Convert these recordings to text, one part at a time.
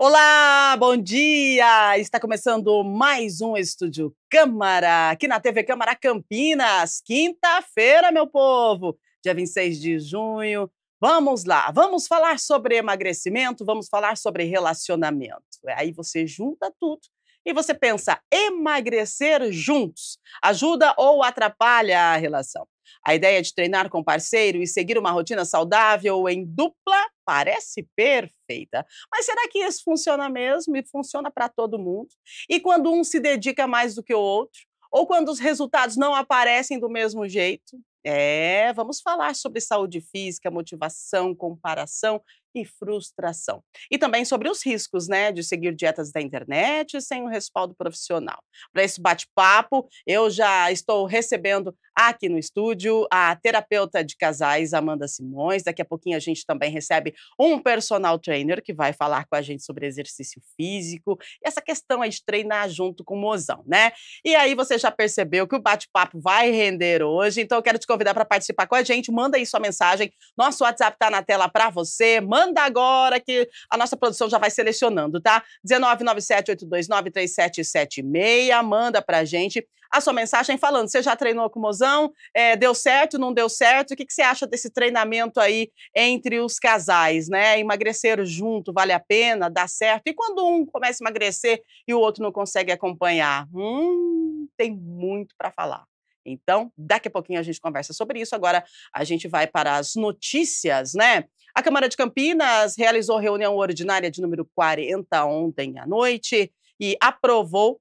Olá, bom dia! Está começando mais um Estúdio Câmara, aqui na TV Câmara Campinas, quinta-feira, meu povo, dia 26 de junho. Vamos lá, vamos falar sobre emagrecimento, vamos falar sobre relacionamento. Aí você junta tudo e você pensa, emagrecer juntos ajuda ou atrapalha a relação? A ideia de treinar com parceiro e seguir uma rotina saudável em dupla parece perfeita. Mas será que isso funciona mesmo e funciona para todo mundo? E quando um se dedica mais do que o outro? Ou quando os resultados não aparecem do mesmo jeito? Vamos falar sobre saúde física, motivação, comparação e frustração. E também sobre os riscos, né, de seguir dietas da internet sem um respaldo profissional. Para esse bate-papo, eu já estou recebendo aqui no estúdio a terapeuta de casais, Amanda Simões. Daqui a pouquinho a gente também recebe um personal trainer que vai falar com a gente sobre exercício físico e essa questão aí de treinar junto com o mozão, né? E aí você já percebeu que o bate-papo vai render hoje, então eu quero te convidar para participar com a gente. Manda aí sua mensagem, nosso WhatsApp está na tela para você, manda agora que a nossa produção já vai selecionando, tá? 19978293776, manda pra gente a sua mensagem falando, você já treinou com o mozão? Deu certo, não deu certo? O que você acha desse treinamento aí entre os casais, né? Emagrecer junto, vale a pena? Dá certo? E quando um começa a emagrecer e o outro não consegue acompanhar? Tem muito para falar. Então, daqui a pouquinho a gente conversa sobre isso. Agora a gente vai para as notícias, né? A Câmara de Campinas realizou reunião ordinária de número 40 ontem à noite e aprovou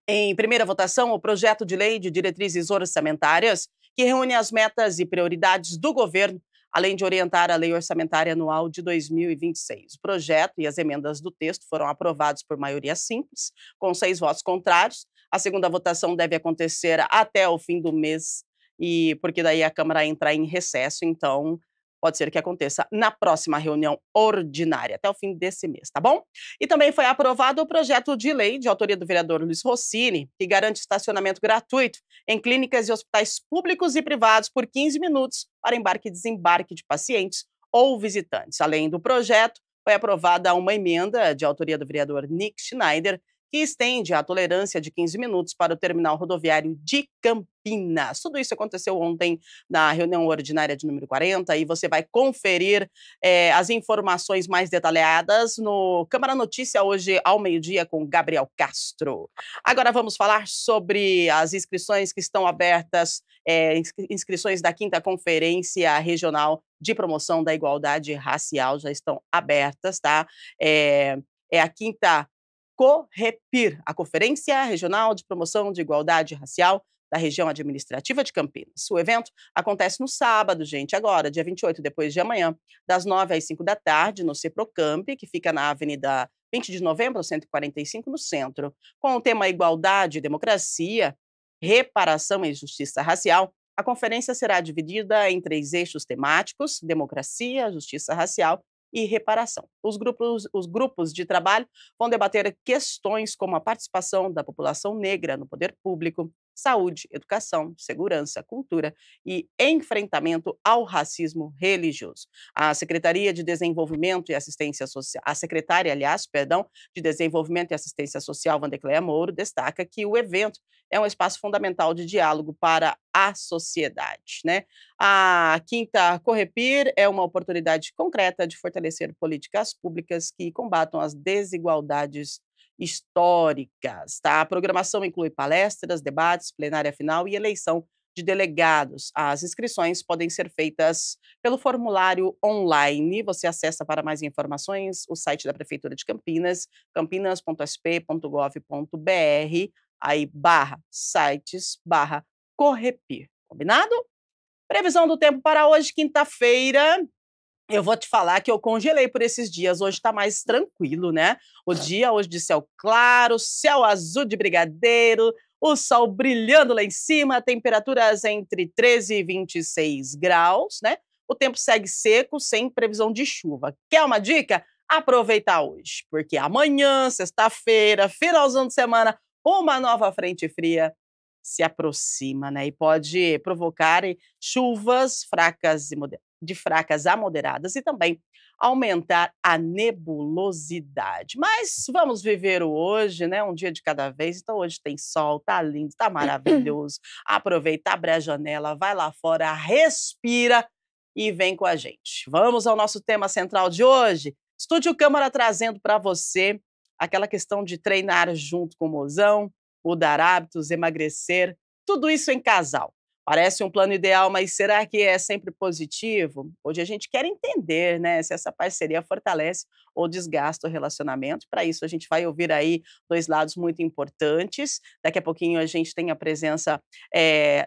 em primeira votação o projeto de lei de diretrizes orçamentárias que reúne as metas e prioridades do governo, além de orientar a lei orçamentária anual de 2026. O projeto e as emendas do texto foram aprovados por maioria simples, com 6 votos contrários. A segunda votação deve acontecer até o fim do mês, e porque daí a Câmara entra em recesso, então pode ser que aconteça na próxima reunião ordinária, até o fim desse mês, tá bom? E também foi aprovado o projeto de lei de autoria do vereador Luiz Rossini, que garante estacionamento gratuito em clínicas e hospitais públicos e privados por 15 minutos para embarque e desembarque de pacientes ou visitantes. Além do projeto, foi aprovada uma emenda de autoria do vereador Nick Schneider, que estende a tolerância de 15 minutos para o terminal rodoviário de Campinas. Tudo isso aconteceu ontem na reunião ordinária de número 40 e você vai conferir as informações mais detalhadas no Câmara Notícia hoje ao meio-dia com Gabriel Castro. Agora vamos falar sobre as inscrições que estão abertas, inscrições da 5ª Conferência Regional de Promoção da Igualdade Racial já estão abertas, tá? É a 5ª Correpir, a Conferência Regional de Promoção de Igualdade Racial da Região Administrativa de Campinas. O evento acontece no sábado, gente, agora, dia 28, depois de amanhã, das 9 às 5 da tarde, no Ceprocamp, que fica na Avenida 20 de Novembro, 145, no centro. Com o tema Igualdade, Democracia, Reparação e Justiça Racial, a conferência será dividida em 3 eixos temáticos: democracia, justiça racial e reparação. Os grupos de trabalho vão debater questões como a participação da população negra no poder público, saúde, educação, segurança, cultura e enfrentamento ao racismo religioso. A Secretaria de Desenvolvimento e Assistência Social, a secretária, aliás, de Desenvolvimento e Assistência Social, Vandecleia Mouro, destaca que o evento é um espaço fundamental de diálogo para a sociedade, né? A 5ª Correpir é uma oportunidade concreta de fortalecer políticas públicas que combatam as desigualdades históricas, tá? A programação inclui palestras, debates, plenária final e eleição de delegados. As inscrições podem ser feitas pelo formulário online. Você acessa para mais informações o site da Prefeitura de Campinas, campinas.sp.gov.br, aí /sites/Correpir. Combinado? Previsão do tempo para hoje, quinta-feira. Eu vou te falar que eu congelei por esses dias, hoje está mais tranquilo, né? O dia hoje de céu claro, céu azul de brigadeiro, o sol brilhando lá em cima, temperaturas entre 13 e 26 graus, né? O tempo segue seco, sem previsão de chuva. Quer uma dica? Aproveita hoje, porque amanhã, sexta-feira, finalzão de semana, uma nova frente fria se aproxima, né? E pode provocar chuvas fracas e de fracas a moderadas e também aumentar a nebulosidade. Mas vamos viver o hoje, né? Um dia de cada vez. Então hoje tem sol, tá lindo, tá maravilhoso. Aproveita, abre a janela, vai lá fora, respira e vem com a gente. Vamos ao nosso tema central de hoje. Estúdio Câmara trazendo para você aquela questão de treinar junto com o mozão, mudar hábitos, emagrecer, tudo isso em casal. Parece um plano ideal, mas será que é sempre positivo? Hoje a gente quer entender, né, se essa parceria fortalece ou desgasta o relacionamento. Para isso a gente vai ouvir aí dois lados muito importantes. Daqui a pouquinho a gente tem a presença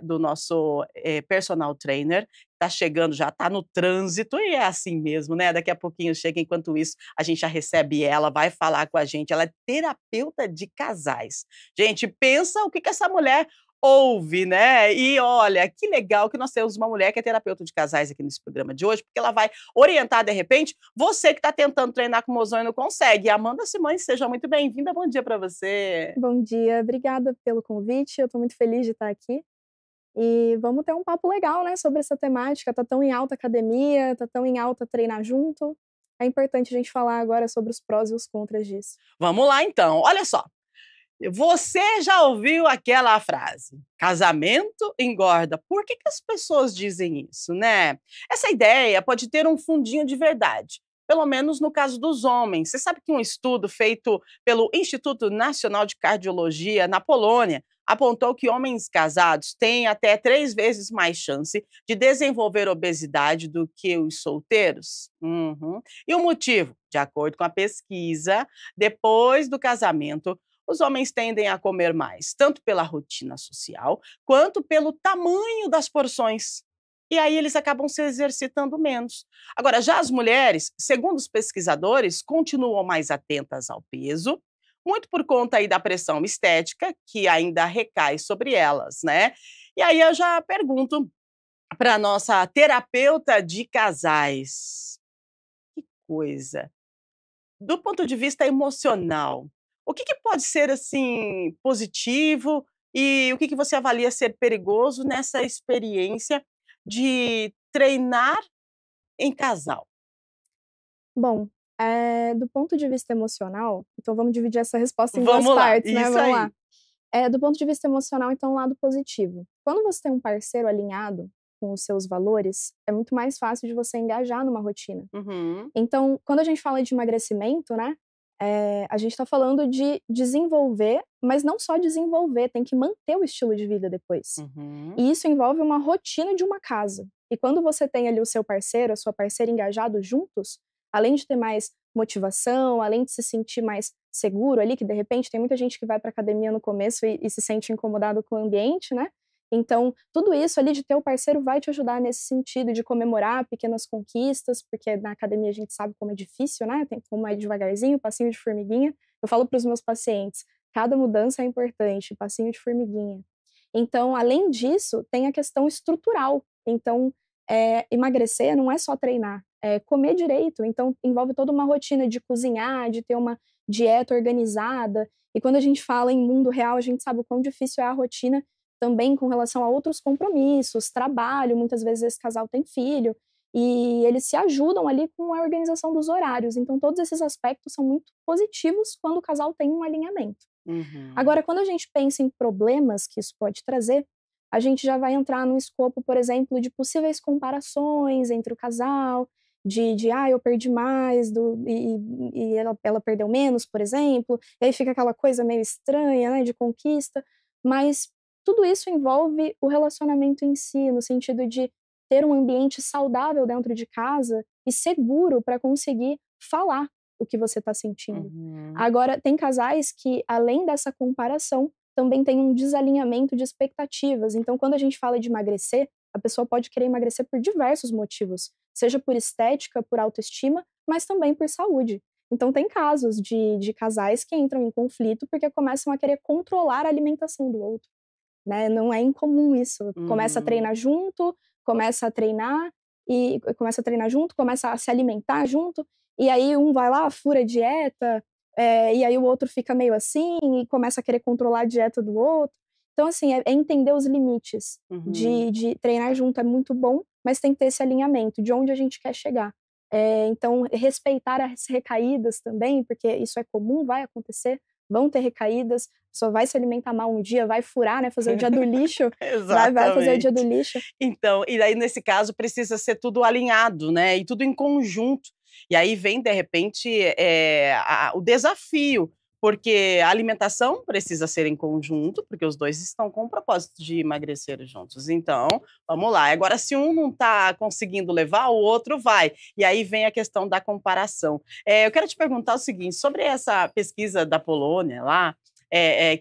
do nosso personal trainer. Está chegando, já está no trânsito e é assim mesmo, né? Daqui a pouquinho chega, enquanto isso a gente já recebe ela, vai falar com a gente. Ela é terapeuta de casais. Gente, pensa o que essa mulher ouve, né? E olha, que legal que nós temos uma mulher que é terapeuta de casais aqui nesse programa de hoje, porque ela vai orientar, de repente, você que está tentando treinar com o mozão e não consegue. Amanda Simões, seja muito bem-vinda. Bom dia para você. Bom dia, obrigada pelo convite. Eu estou muito feliz de estar aqui. E vamos ter um papo legal, né, sobre essa temática. Tá tão em alta academia, tá tão em alta treinar junto. É importante a gente falar agora sobre os prós e os contras disso. Vamos lá, então. Olha só. Você já ouviu aquela frase? Casamento engorda. Por que as pessoas dizem isso, né? Essa ideia pode ter um fundinho de verdade. Pelo menos no caso dos homens. Você sabe que um estudo feito pelo Instituto Nacional de Cardiologia na Polônia apontou que homens casados têm até 3 vezes mais chance de desenvolver obesidade do que os solteiros. Uhum. E o motivo? De acordo com a pesquisa, depois do casamento, os homens tendem a comer mais, tanto pela rotina social, quanto pelo tamanho das porções. E aí eles acabam se exercitando menos. Agora, já as mulheres, segundo os pesquisadores, continuam mais atentas ao peso, muito por conta aí da pressão estética, que ainda recai sobre elas, né? E aí eu já pergunto para a nossa terapeuta de casais, que coisa, do ponto de vista emocional, o que pode ser, assim, positivo e o que você avalia ser perigoso nessa experiência de treinar em casal? Bom, do ponto de vista emocional, então vamos dividir essa resposta em 2 Vamos lá, partes, né, isso vamos lá. aí. Do ponto de vista emocional, então, o lado positivo. Quando você tem um parceiro alinhado com os seus valores, é muito mais fácil de você engajar numa rotina. Uhum, Então, quando a gente fala de emagrecimento, né, a gente está falando de desenvolver, mas não só desenvolver, tem que manter o estilo de vida depois. uhum. E isso envolve uma rotina de uma casa. E quando você tem ali o seu parceiro, a sua parceira engajados juntos, além de ter mais motivação, além de se sentir mais seguro ali, que de repente tem muita gente que vai para academia no começo e se sente incomodado com o ambiente, né? Então, tudo isso ali de ter o parceiro vai te ajudar nesse sentido de comemorar pequenas conquistas, porque na academia a gente sabe como é difícil, né? Tem como é devagarzinho, passinho de formiguinha. Eu falo para os meus pacientes, cada mudança é importante, passinho de formiguinha. Então, além disso, tem a questão estrutural. Então, emagrecer não é só treinar, é comer direito. Então, envolve toda uma rotina de cozinhar, de ter uma dieta organizada. E quando a gente fala em mundo real, a gente sabe o quão difícil é a rotina também com relação a outros compromissos, trabalho, muitas vezes esse casal tem filho, e eles se ajudam ali com a organização dos horários. Então, todos esses aspectos são muito positivos quando o casal tem um alinhamento. Uhum. Agora, quando a gente pensa em problemas que isso pode trazer, a gente já vai entrar no escopo, por exemplo, de possíveis comparações entre o casal, eu perdi mais e ela perdeu menos, por exemplo, e aí fica aquela coisa meio estranha, né, de conquista, mas tudo isso envolve o relacionamento em si, no sentido de ter um ambiente saudável dentro de casa e seguro para conseguir falar o que você está sentindo. Uhum. Agora, tem casais que, além dessa comparação, também tem um desalinhamento de expectativas. Então, quando a gente fala de emagrecer, a pessoa pode querer emagrecer por diversos motivos, seja por estética, por autoestima, mas também por saúde. Então, tem casos de casais que entram em conflito porque começam a querer controlar a alimentação do outro, né? Não é incomum isso. Começa a Uhum. treinar junto, começa a treinar e começa a treinar junto, começa a se alimentar junto, e aí um vai lá, fura a dieta, e aí o outro fica meio assim e começa a querer controlar a dieta do outro. Então, assim, é entender os limites Uhum. de treinar junto é muito bom, mas tem que ter esse alinhamento de onde a gente quer chegar. Então, respeitar as recaídas também, porque isso é comum, vai acontecer, vão ter recaídas, só vai se alimentar mal um dia, vai furar, né, fazer o dia do lixo, vai fazer o dia do Exatamente. lixo. Então, e daí nesse caso precisa ser tudo alinhado, né, e tudo em conjunto. E aí vem de repente, o desafio, porque a alimentação precisa ser em conjunto, porque os 2 estão com o propósito de emagrecer juntos. Então, vamos lá, agora se um não está conseguindo levar, o outro vai. E aí vem a questão da comparação. Eu quero te perguntar o seguinte, sobre essa pesquisa da Polônia lá,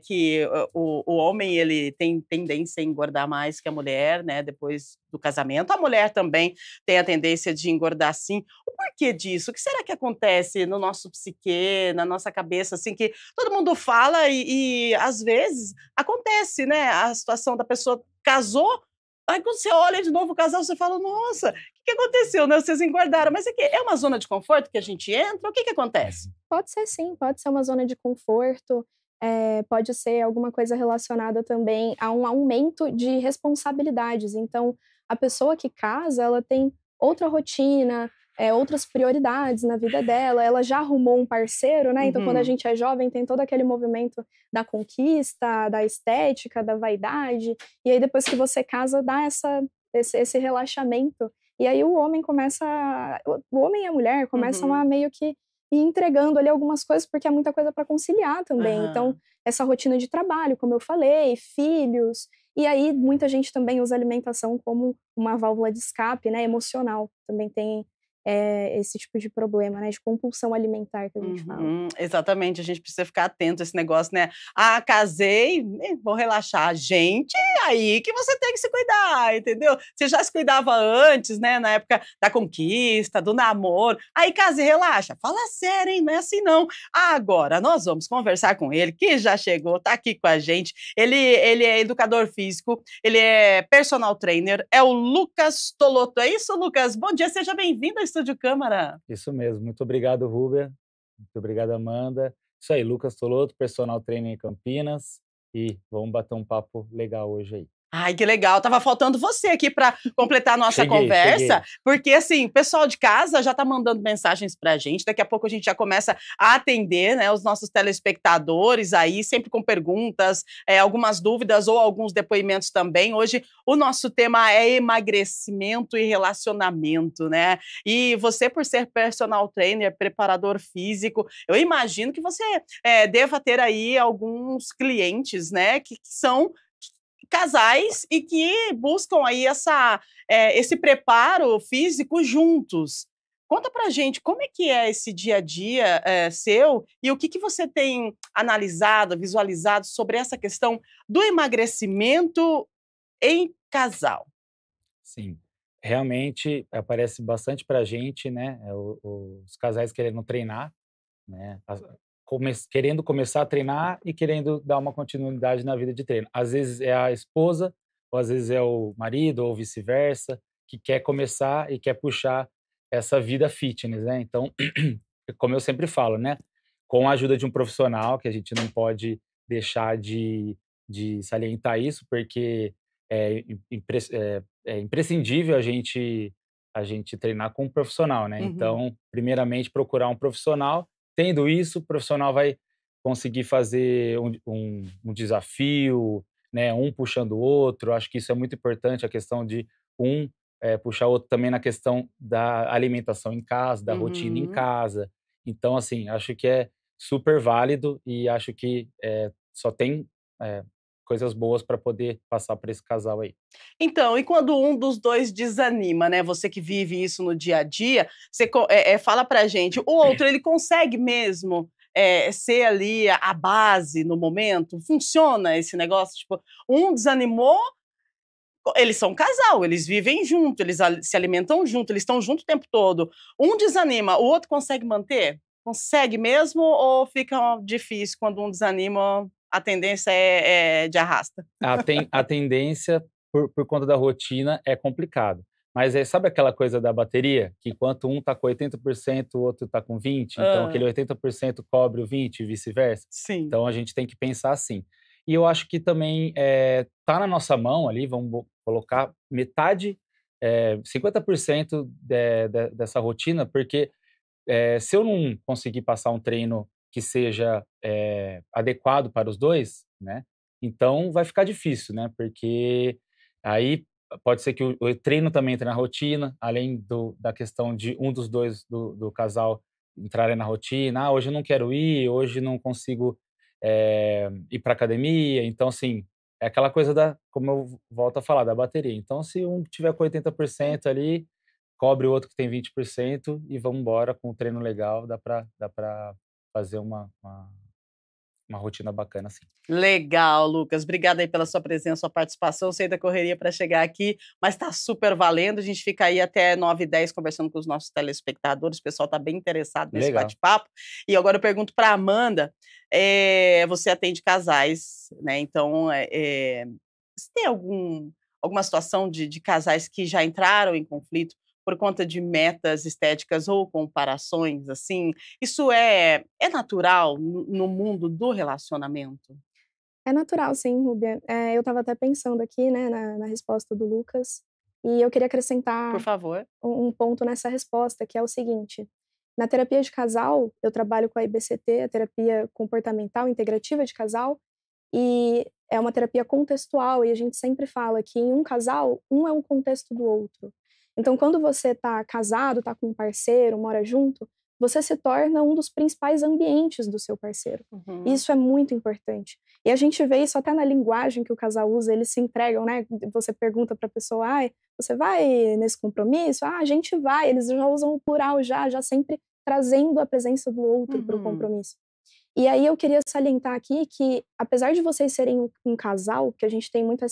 que o homem ele tem tendência a engordar mais que a mulher, né, depois do casamento. A mulher também tem a tendência de engordar sim. O porquê disso? O que será que acontece no nosso psiquê, na nossa cabeça, assim, que todo mundo fala e às vezes acontece, né, a situação da pessoa casou, aí quando você olha de novo o casal, você fala: "Nossa, o que que aconteceu, né, vocês engordaram". Mas é uma zona de conforto que a gente entra? O que que acontece? Pode ser sim, pode ser uma zona de conforto, pode ser alguma coisa relacionada também a um aumento de responsabilidades. Então, a pessoa que casa, ela tem outra rotina, outras prioridades na vida dela, ela já arrumou um parceiro, né, então quando a Uhum. gente é jovem tem todo aquele movimento da conquista, da estética, da vaidade, e aí depois que você casa dá esse relaxamento, e aí o homem o homem e a mulher começam a Uhum. meio que ir entregando ali algumas coisas, porque é muita coisa para conciliar também. Então, Aham. essa rotina de trabalho, como eu falei, filhos, e aí muita gente também usa a alimentação como uma válvula de escape, né, emocional. Também tem, esse tipo de problema, né, de compulsão alimentar que a gente fala. Uhum, exatamente, a gente precisa ficar atento a esse negócio, né. "Ah, casei, vou relaxar". Gente, aí que você tem que se cuidar, entendeu. Você já se cuidava antes, né, na época da conquista, do namoro, aí casa e relaxa. Fala sério, hein, não é assim não. Agora, nós vamos conversar com ele, que já chegou, tá aqui com a gente. Ele é educador físico, ele é personal trainer, é o Lucas Tolotto. É isso, Lucas? Bom dia, seja bem-vindo ao Estúdio Câmara. Isso mesmo. Muito obrigado, Ruber. Muito obrigado, Amanda. Isso aí, Lucas Tolotto, personal trainer em Campinas. E vamos bater um papo legal hoje aí. Ai, que legal. Tava faltando você aqui para completar a nossa conversa, Cheguei. porque assim, o pessoal de casa já tá mandando mensagens pra gente. Daqui a pouco a gente já começa a atender, né, os nossos telespectadores aí, sempre com perguntas, algumas dúvidas ou alguns depoimentos também. Hoje o nosso tema é emagrecimento e relacionamento, né? E você, por ser personal trainer, preparador físico, eu imagino que você deva ter aí alguns clientes, né, que são casais e que buscam aí esse preparo físico juntos. Conta pra gente como é que é esse dia a dia, seu e o que que você tem analisado, visualizado sobre essa questão do emagrecimento em casal? Sim. Realmente aparece bastante pra gente, né, os casais querendo treinar, né, querendo começar a treinar e querendo dar uma continuidade na vida de treino. Às vezes é a esposa, ou às vezes é o marido, ou vice-versa, que quer começar e quer puxar essa vida fitness, né. Então, como eu sempre falo, né, com a ajuda de um profissional, que a gente não pode deixar de salientar isso, porque é imprescindível a gente treinar com um profissional, né. Uhum. Então, primeiramente procurar um profissional. Tendo isso, o profissional vai conseguir fazer um desafio, né, um puxando o outro. Acho que isso é muito importante, a questão de um, puxar o outro também na questão da alimentação em casa, da rotina em Uhum. casa. Então, assim, acho que é super válido e acho que, só tem, eh, coisas boas para poder passar para esse casal aí. Então, e quando um dos 2 desanima, né, você que vive isso no dia a dia, você fala pra gente, o outro ele consegue mesmo, ser ali a base no momento? Funciona esse negócio? Tipo, um desanimou, eles são um casal, eles vivem junto, eles se alimentam junto, eles estão junto o tempo todo. Um desanima, o outro consegue manter? Consegue mesmo ou fica difícil quando um desanima, a tendência é de arrasta? A tendência, por conta da rotina, é complicado. Mas sabe aquela coisa da bateria? Que enquanto um tá com 80%, o outro tá com 20%, então aquele Hã, 80% cobre o 20% e vice-versa? sim. Então a gente tem que pensar assim. E eu acho que também, tá na nossa mão ali, vamos colocar metade, 50% dessa rotina, porque se eu não conseguir passar um treino que seja adequado para os dois, né? Então vai ficar difícil, né? Porque aí pode ser que o treino também entre na rotina, além da questão de um dos dois do casal entrarem na rotina. Ah, hoje eu não quero ir, hoje não consigo ir para academia. Então, assim, é aquela coisa como eu volto a falar, da bateria. Então, se um tiver com 80% ali, cobre o outro que tem 20% e vamos embora com um treino legal, dá para fazer uma rotina bacana, assim. Legal, Lucas. Obrigada aí pela sua presença, sua participação. Sei da correria para chegar aqui, mas está super valendo. A gente fica aí até 9h10 conversando com os nossos telespectadores. O pessoal está bem interessado nesse Legal. bate-papo. E agora eu pergunto para a Amanda, você atende casais, né? Então, você tem alguma situação de casais que já entraram em conflito por conta de metas estéticas ou comparações, assim? Isso é natural no mundo do relacionamento? É natural, sim, Rúbia. Eu estava até pensando aqui, né, na resposta do Lucas, e eu queria Por acrescentar favor. um ponto nessa resposta, que é o seguinte: na terapia de casal, eu trabalho com a IBCT, a terapia comportamental integrativa de casal, e é uma terapia contextual, e a gente sempre fala que em um casal, um é um contexto do outro. Então, quando você está casado, está com um parceiro, mora junto, você se torna um dos principais ambientes do seu parceiro. Uhum. Isso é muito importante. E a gente vê isso até na linguagem que o casal usa, eles se entregam, né? Você pergunta para a pessoa, você vai nesse compromisso? A gente vai. Eles já usam o plural já sempre trazendo a presença do outro para o compromisso. E aí eu queria salientar aqui que, apesar de vocês serem um casal, que a gente tem muito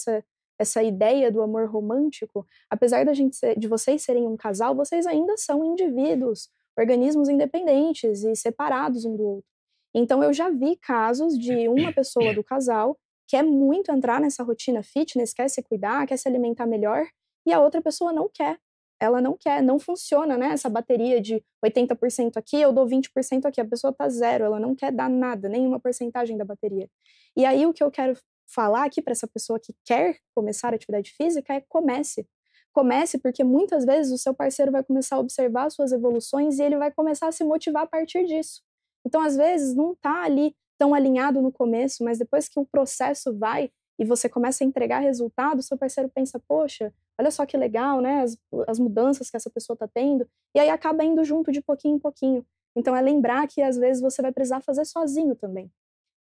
essa ideia do amor romântico, apesar de vocês serem um casal, vocês ainda são indivíduos, organismos independentes e separados um do outro. Então eu já vi casos de uma pessoa do casal quer muito entrar nessa rotina fitness, quer se cuidar, quer se alimentar melhor, e a outra pessoa não quer. Ela não quer, não funciona, né? Essa bateria de 80% aqui, eu dou 20% aqui, a pessoa tá zero, ela não quer dar nada, nenhuma porcentagem da bateria. E aí o que eu quero falar aqui para essa pessoa que quer começar a atividade física é comece. Comece, porque muitas vezes o seu parceiro vai começar a observar suas evoluções e ele vai começar a se motivar a partir disso. Então, às vezes, não tá ali tão alinhado no começo, mas depois que o processo vai e você começa a entregar resultado, seu parceiro pensa, poxa, olha só que legal, né, as mudanças que essa pessoa está tendo, e aí acaba indo junto de pouquinho em pouquinho. Então é lembrar que às vezes você vai precisar fazer sozinho também.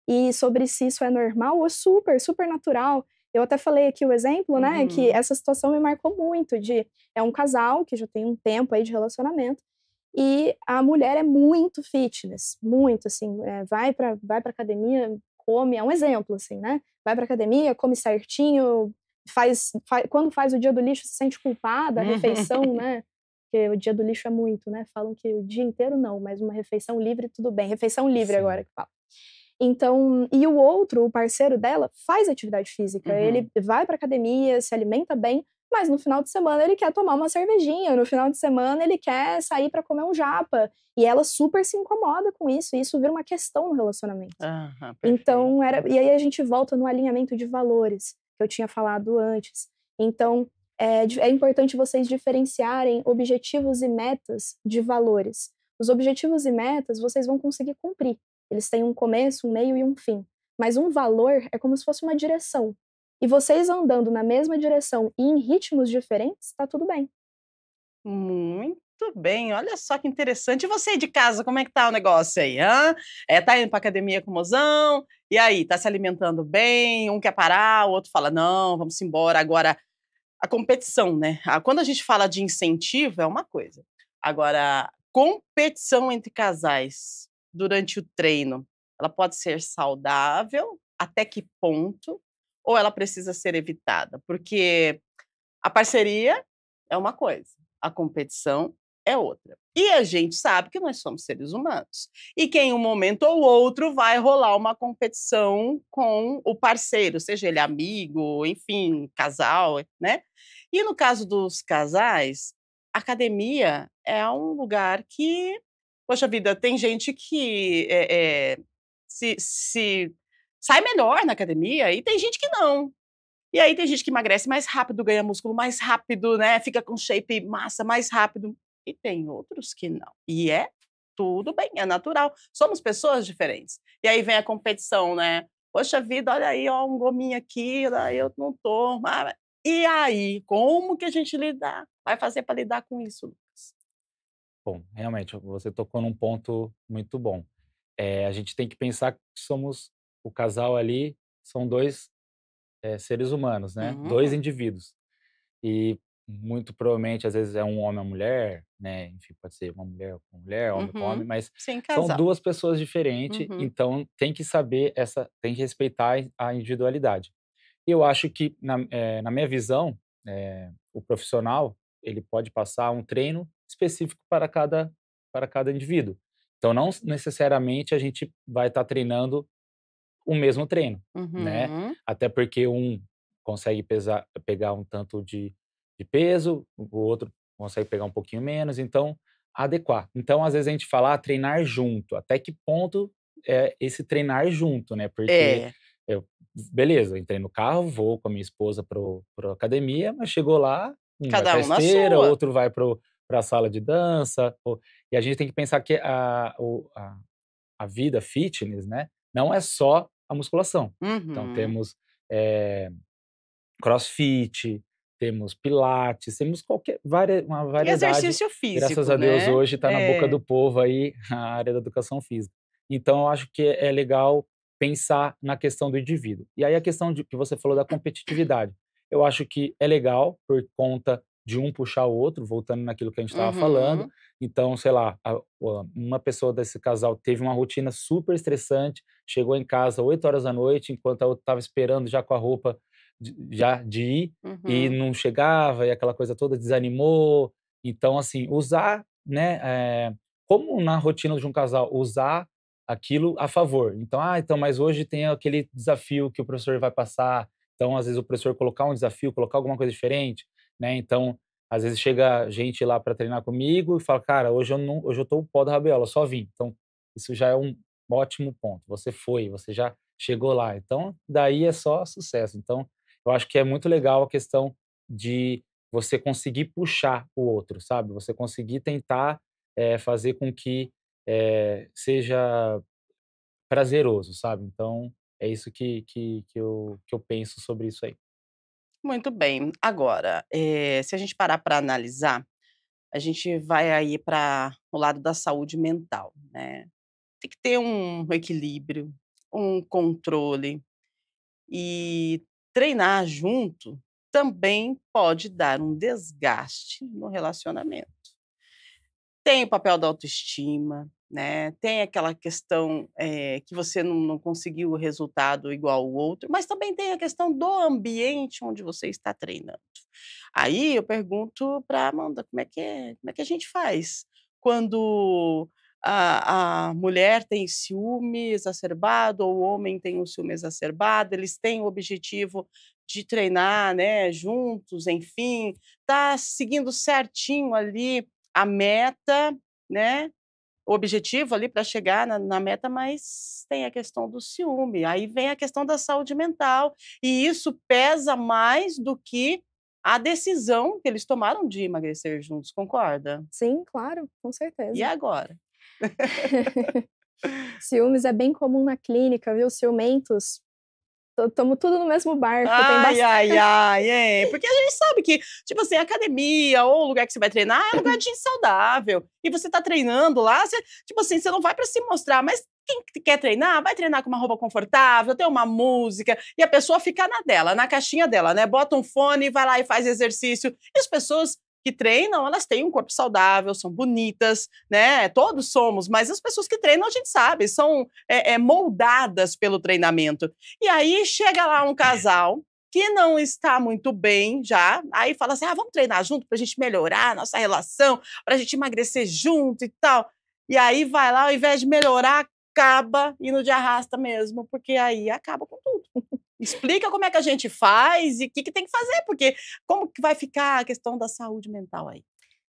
E sobre se isso é normal, é super, super natural. Eu até falei aqui o exemplo, né, que essa situação me marcou muito, é um casal que já tem um tempo aí de relacionamento, e a mulher é muito fitness, muito, assim, vai pra academia, come, é um exemplo, assim, né, vai pra academia, come certinho, quando faz o dia do lixo se sente culpada, a refeição, né, porque o dia do lixo é muito, né, falam que o dia inteiro não, mas uma refeição livre tudo bem, refeição livre Sim. agora que fala. Então, e o outro, o parceiro dela, faz atividade física, ele vai pra academia, se alimenta bem, mas no final de semana ele quer tomar uma cervejinha, no final de semana ele quer sair para comer um japa, e ela super se incomoda com isso, e isso vira uma questão no relacionamento. Então, e aí a gente volta no alinhamento de valores, que eu tinha falado antes. Então, é importante vocês diferenciarem objetivos e metas de valores. Os objetivos e metas vocês vão conseguir cumprir. Eles têm um começo, um meio e um fim. Mas um valor é como se fosse uma direção. E vocês andando na mesma direção e em ritmos diferentes, está tudo bem. Muito bem, olha só que interessante. E você de casa, como é que tá o negócio aí? Tá indo pra academia com o mozão? E aí, tá se alimentando bem? Um quer parar, o outro fala, não, vamos embora. Agora, a competição, né? Quando a gente fala de incentivo, é uma coisa. Agora, competição entre casais durante o treino, ela pode ser saudável? Até que ponto? Ou ela precisa ser evitada? Porque a parceria é uma coisa, a competição é outra. E a gente sabe que nós somos seres humanos. E que em um momento ou outro vai rolar uma competição com o parceiro, seja ele amigo, enfim, casal, né? E no caso dos casais, a academia é um lugar que, poxa vida, tem gente que se sai melhor na academia e tem gente que não. E aí tem gente que emagrece mais rápido, ganha músculo mais rápido, né? Fica com shape massa mais rápido. E tem outros que não. E é tudo bem, é natural. Somos pessoas diferentes. E aí vem a competição, né? Poxa vida, olha aí, ó, um gominho aqui, aí eu não tô. E aí, como que a gente vai fazer para lidar com isso, Lucas? Bom, realmente, você tocou num ponto muito bom. A gente tem que pensar que somos o casal ali, são dois seres humanos, né? Dois Uhum, indivíduos. E muito provavelmente, às vezes, é um homem ou mulher, né? Enfim, pode ser uma mulher, homem com homem, uhum. mas Sim, são casal. duas pessoas diferentes, Uhum, então tem que saber tem que respeitar a individualidade. E eu acho que, na minha visão, o profissional, ele pode passar um treino específico para cada indivíduo. Então, não necessariamente a gente vai estar treinando o mesmo treino, né? uhum. Até porque um consegue pegar um tanto de peso, o outro consegue pegar um pouquinho menos, então adequar. Então, às vezes a gente fala, treinar junto. Até que ponto é esse treinar junto, né? Porque É, eu, beleza, eu entrei no carro, vou com a minha esposa para academia, mas chegou lá, um vai cada para a um na esteira, sua. outro vai para a sala de dança, e a gente tem que pensar que a vida fitness, né, não é só a musculação. Então Uhum. temos, eh, crossfit, temos pilates, temos uma E variedade, exercício graças físico, a Deus né? hoje está na boca É. do povo aí a área da educação física. Então eu acho que é legal pensar na questão do indivíduo. E aí a questão que você falou da competitividade, eu acho que é legal por conta de um puxar o outro, voltando naquilo que a gente estava falando. Uhum. Então, sei lá, uma pessoa desse casal teve uma rotina super estressante, chegou em casa 8 horas da noite, enquanto a outra estava esperando já com a roupa já de ir, e Uhum. não chegava, e aquela coisa toda desanimou. Então, assim, usar, né, como na rotina de um casal, usar aquilo a favor. Então, então, mas hoje tem aquele desafio que o professor vai passar. Então, às vezes, o professor colocar um desafio, colocar alguma coisa diferente, né? Então, às vezes chega gente lá para treinar comigo e fala: "Cara, hoje eu não hoje eu tô o pó da rabiola, só vim". Então, isso já é um ótimo ponto. Você foi, você já chegou lá. Então, daí é só sucesso. Então, eu acho que é muito legal a questão de você conseguir puxar o outro, sabe? Você conseguir tentar, fazer com que, seja prazeroso, sabe? Então, é isso que eu penso sobre isso aí. Muito bem. Agora, se a gente parar para analisar, a gente vai aí para o lado da saúde mental, né. Tem que ter um equilíbrio, um controle e treinar junto também pode dar um desgaste no relacionamento. Tem o papel da autoestima, né, tem aquela questão, que você não conseguiu o resultado igual o outro, mas também tem a questão do ambiente onde você está treinando. Aí eu pergunto para Amanda, como é que a gente faz quando a mulher tem ciúme exacerbado ou o homem tem um ciúme exacerbado, eles têm o objetivo de treinar, né, juntos, enfim, tá seguindo certinho ali a meta, né, o objetivo ali para chegar na meta, mas tem a questão do ciúme, aí vem a questão da saúde mental, e isso pesa mais do que a decisão que eles tomaram de emagrecer juntos, concorda? Sim, claro, com E certeza. agora? Ciúmes é bem comum na clínica, viu? Ciumentos, estamos tudo no mesmo barco, tem Ai, bastante. ai, ai, é, porque a gente sabe que, tipo assim, academia ou o lugar que você vai treinar é lugar de gente saudável. E você tá treinando lá, você, tipo assim, você não vai para se mostrar, mas quem que quer treinar, vai treinar com uma roupa confortável, tem uma música, e a pessoa fica na dela, na caixinha dela, né? Bota um fone, vai lá e faz exercício. E as pessoas que treinam, elas têm um corpo saudável, são bonitas, né? Todos somos, mas as pessoas que treinam, a gente sabe, são moldadas pelo treinamento. E aí chega lá um casal que não está muito bem já, aí fala assim: vamos treinar junto para a gente melhorar a nossa relação, para a gente emagrecer junto e tal. E aí vai lá, ao invés de melhorar, acaba indo de arrasta mesmo, porque aí acaba com tudo. Explica como é que a gente faz e o que tem que fazer, porque como que vai ficar a questão da saúde mental aí?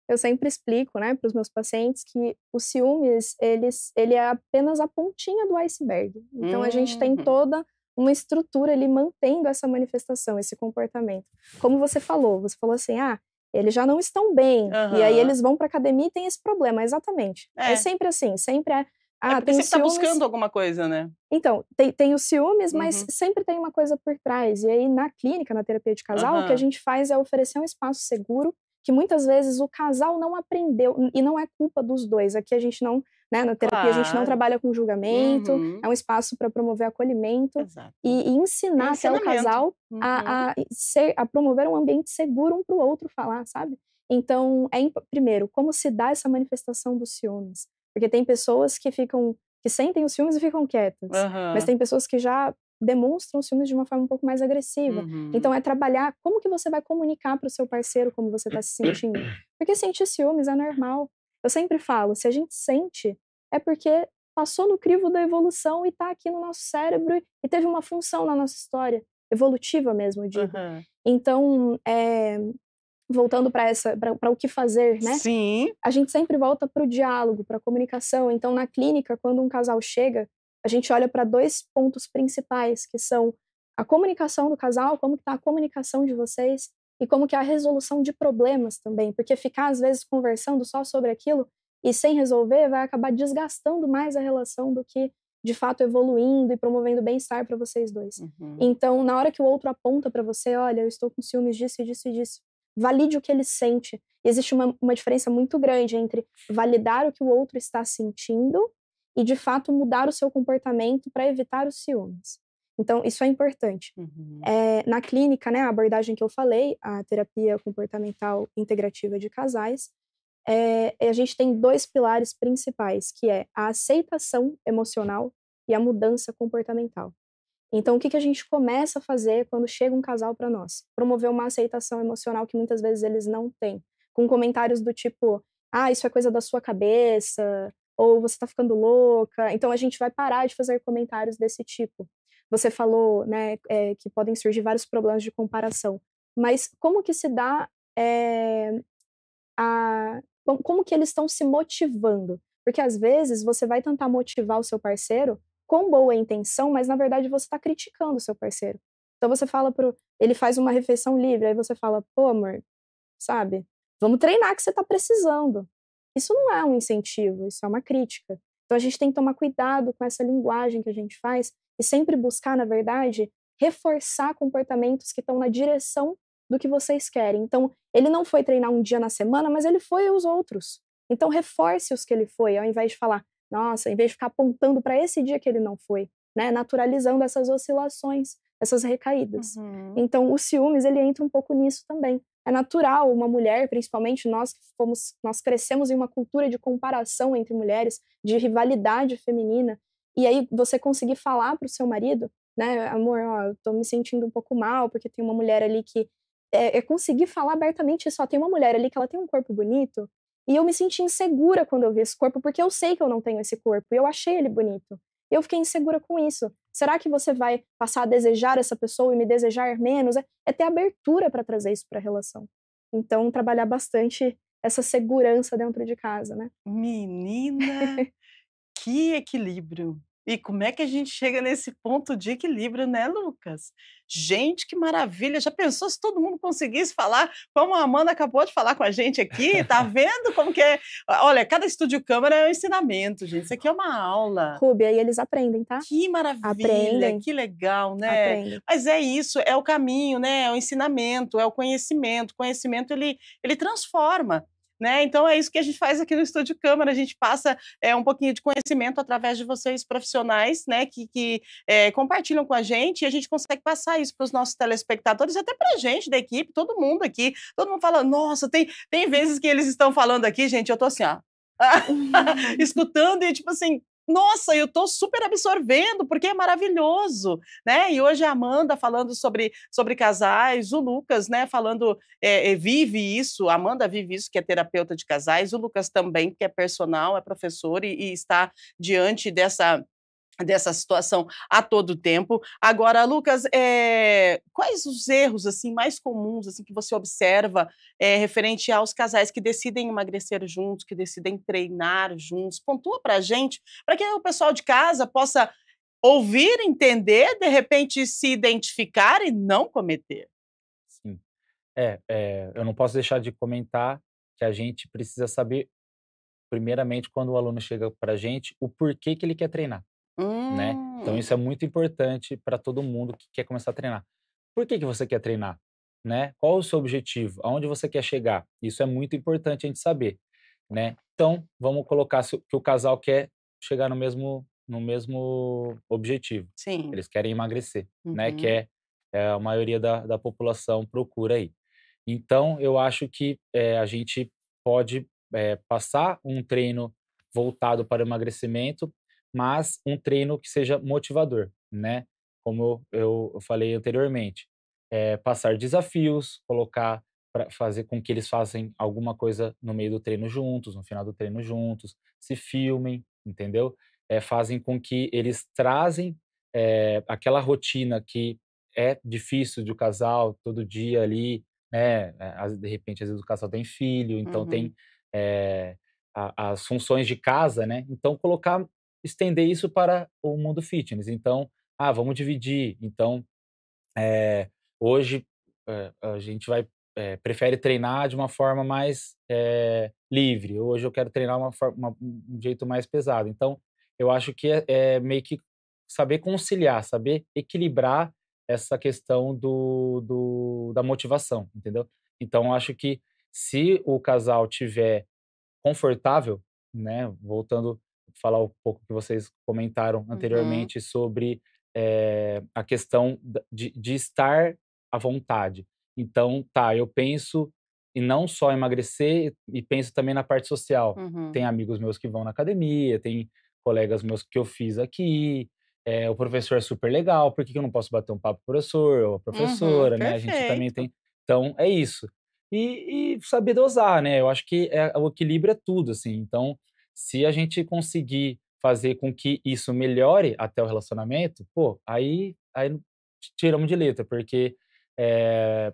Eu sempre explico, né, para os meus pacientes que o ciúmes, ele é apenas a pontinha do iceberg. Então a gente tem Uhum. toda uma estrutura ali mantendo essa manifestação, esse comportamento. Como você falou assim, eles já não estão bem, e aí eles vão para academia e tem esse problema, exatamente. É sempre assim, sempre porque tem sempre tá buscando alguma coisa, né? Então, tem os ciúmes, mas sempre tem uma coisa por trás. E aí, na clínica, na terapia de casal, o que a gente faz é oferecer um espaço seguro que muitas vezes o casal não aprendeu, e não é culpa dos dois. Aqui a gente não, né, na terapia a gente não trabalha com julgamento, é um espaço para promover acolhimento e ensinar até o casal a promover um ambiente seguro um para o outro falar, sabe? Então, primeiro, como se dá essa manifestação dos ciúmes? Porque tem pessoas que sentem os ciúmes e ficam quietas, mas tem pessoas que já demonstram os ciúmes de uma forma um pouco mais agressiva. Então é trabalhar como que você vai comunicar para o seu parceiro como você está se sentindo. Porque sentir ciúmes é normal. Eu sempre falo, se a gente sente, é porque passou no crivo da evolução e está aqui no nosso cérebro e teve uma função na nossa história, evolutiva mesmo, eu digo. Então, voltando para o que fazer, né? Sim. A gente sempre volta para o diálogo, para a comunicação. Então, na clínica, quando um casal chega, a gente olha para 2 pontos principais, que são a comunicação do casal, como está a comunicação de vocês, e como que é a resolução de problemas também, porque ficar, às vezes, conversando só sobre aquilo e sem resolver vai acabar desgastando mais a relação do que, de fato, evoluindo e promovendo bem-estar para vocês dois. Então, na hora que o outro aponta para você, olha, eu estou com ciúmes disso e disso e disso, valide o que ele sente. E existe uma diferença muito grande entre validar o que o outro está sentindo e, de fato, mudar o seu comportamento para evitar os ciúmes. Então, isso é importante. Na clínica, né, a abordagem que eu falei, a terapia comportamental integrativa de casais, a gente tem 2 pilares principais, que é a aceitação emocional e a mudança comportamental. Então, o que a gente começa a fazer quando chega um casal para nós? Promover uma aceitação emocional que muitas vezes eles não têm. Com comentários do tipo, isso é coisa da sua cabeça, ou você tá ficando louca. Então, a gente vai parar de fazer comentários desse tipo. Você falou, né, que podem surgir vários problemas de comparação. Mas como que se dá como que eles estão se motivando? Porque, às vezes, você vai tentar motivar o seu parceiro com boa intenção, mas na verdade você está criticando o seu parceiro. Então você fala ele faz uma refeição livre, aí você fala, pô, amor, sabe? Vamos treinar que você está precisando. Isso não é um incentivo, isso é uma crítica. Então a gente tem que tomar cuidado com essa linguagem que a gente faz e sempre buscar, na verdade, reforçar comportamentos que estão na direção do que vocês querem. Então, ele não foi treinar um dia na semana, mas ele foi os outros. Então, reforce os que ele foi, ao invés de falar, nossa, em vez de ficar apontando para esse dia que ele não foi, né? Naturalizando essas oscilações, essas recaídas. Então, o ciúmes, ele entra um pouco nisso também. É natural uma mulher, principalmente nós crescemos em uma cultura de comparação entre mulheres, de rivalidade feminina, e aí você conseguir falar para o seu marido, né, amor, eu tô me sentindo um pouco mal, porque tem uma mulher ali que conseguir falar abertamente, só tem uma mulher ali que ela tem um corpo bonito, e eu me senti insegura quando eu vi esse corpo, porque eu sei que eu não tenho esse corpo, e eu achei ele bonito. E eu fiquei insegura com isso. Será que você vai passar a desejar essa pessoa e me desejar menos? É ter abertura para trazer isso para a relação. Então, trabalhar bastante essa segurança dentro de casa, né? Menina, que equilíbrio! E como é que a gente chega nesse ponto de equilíbrio, né, Lucas? Gente, que maravilha! Já pensou se todo mundo conseguisse falar como a Amanda acabou de falar com a gente aqui? Tá vendo como que é? Olha, cada estúdio câmera é um ensinamento, gente. Isso aqui é uma aula. Rúbia, e eles aprendem, tá? Que maravilha, aprendem. Que legal, né? Aprendem. Mas é isso, é o caminho, né? É o ensinamento, é o conhecimento. O conhecimento, ele transforma. Né? Então é isso que a gente faz aqui no Estúdio Câmara, a gente passa um pouquinho de conhecimento através de vocês profissionais, né, que compartilham com a gente, e a gente consegue passar isso para os nossos telespectadores, até para a gente da equipe, todo mundo aqui, todo mundo fala, nossa, tem vezes que eles estão falando aqui, gente, eu tô assim, ó, escutando e tipo assim, nossa, eu estou super absorvendo, porque é maravilhoso, né? E hoje a Amanda falando sobre casais, o Lucas, né, falando, vive isso, a Amanda vive isso, que é terapeuta de casais, o Lucas também, que é personal, é professor e está diante dessa situação a todo tempo. Agora, Lucas, quais os erros assim mais comuns assim que você observa referente aos casais que decidem emagrecer juntos, que decidem treinar juntos? Pontua para a gente, para que o pessoal de casa possa ouvir, entender, de repente se identificar e não cometer. Sim. Eu não posso deixar de comentar que a gente precisa saber, primeiramente, quando o aluno chega para a gente, o porquê que ele quer treinar, né. Então Hum, isso é muito importante para todo mundo que quer começar a treinar. Por que que você quer treinar, né? Qual o seu objetivo? Aonde você quer chegar? Isso é muito importante a gente saber, né. Então, vamos colocar que o casal quer chegar no mesmo objetivo. sim. Eles querem emagrecer, né, que Uhum. é a maioria da população procura aí. Então, eu acho que, a gente pode, passar um treino voltado para o emagrecimento, mas um treino que seja motivador, né. Como eu falei anteriormente, passar desafios, colocar para fazer com que eles façam alguma coisa no meio do treino juntos, no final do treino juntos, se filmem, entendeu. Fazem com que eles trazem, aquela rotina que é difícil de o casal todo dia ali, né, de repente, às vezes, o casal tem filho, então Uhum. tem, eh, as funções de casa, né, então estender isso para o mundo fitness. Então, vamos dividir. Então, hoje, a gente prefere treinar de uma forma mais, livre. Hoje eu quero treinar um jeito mais pesado. Então, eu acho que é meio que saber conciliar, saber equilibrar essa questão da motivação, entendeu? Então, eu acho que se o casal tiver confortável, né, voltando a falar um pouco que vocês comentaram Uhum. anteriormente sobre, a questão de estar à vontade. Então, tá, eu penso em não só emagrecer e penso também na parte social. Uhum. Tem amigos meus que vão na academia, tem colegas meus que eu fiz aqui, o professor é super legal, por que que eu não posso bater um papo com o professor ou a Uhum. professora, né, a gente também Perfeito. tem, então é isso. E saber dosar, né, eu acho que o equilíbrio é tudo, assim, então, se a gente conseguir fazer com que isso melhore até o relacionamento, pô, aí tiramos de letra, porque, eh,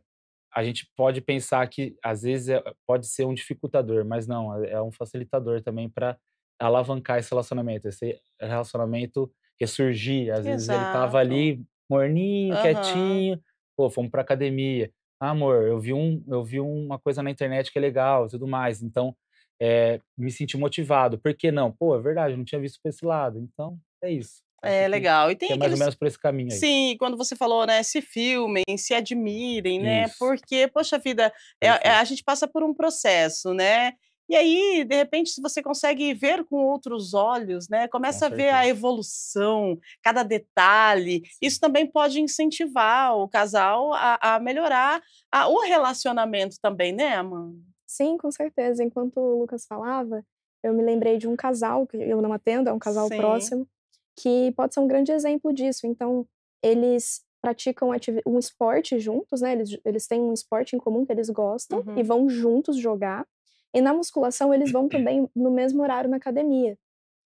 a gente pode pensar que às vezes pode ser um dificultador, mas não, é um facilitador também para alavancar esse relacionamento, esse relacionamento ressurgir. Às vezes ele estava Exato. ali morninho, Aham. quietinho, pô, fomos pra academia. "Ah, amor, eu vi uma coisa na internet que é legal e tudo mais", então, me senti motivado. Por que não? Pô, é verdade, eu não tinha visto por esse lado. Então, é isso. Acho É legal. E que tem é mais ou aqueles menos por esse caminho aí. sim, quando você falou, né, se filmem, se admirem, né, Isso, porque, poxa vida, a perfeito. gente passa por um processo, né, e aí, de repente, se você consegue ver com outros olhos, né, Com começa a ver a certeza. evolução, cada detalhe, Sim, isso também pode incentivar o casal a melhorar o relacionamento também, né, Amanda? Sim, com certeza. Enquanto o Lucas falava, eu me lembrei de um casal que eu não atendo, é um casal Sim. próximo, que pode ser um grande exemplo disso. Então, eles praticam um esporte juntos, né, eles têm um esporte em comum que eles gostam e Uhum. vão juntos jogar. E na musculação eles vão também no mesmo horário na academia.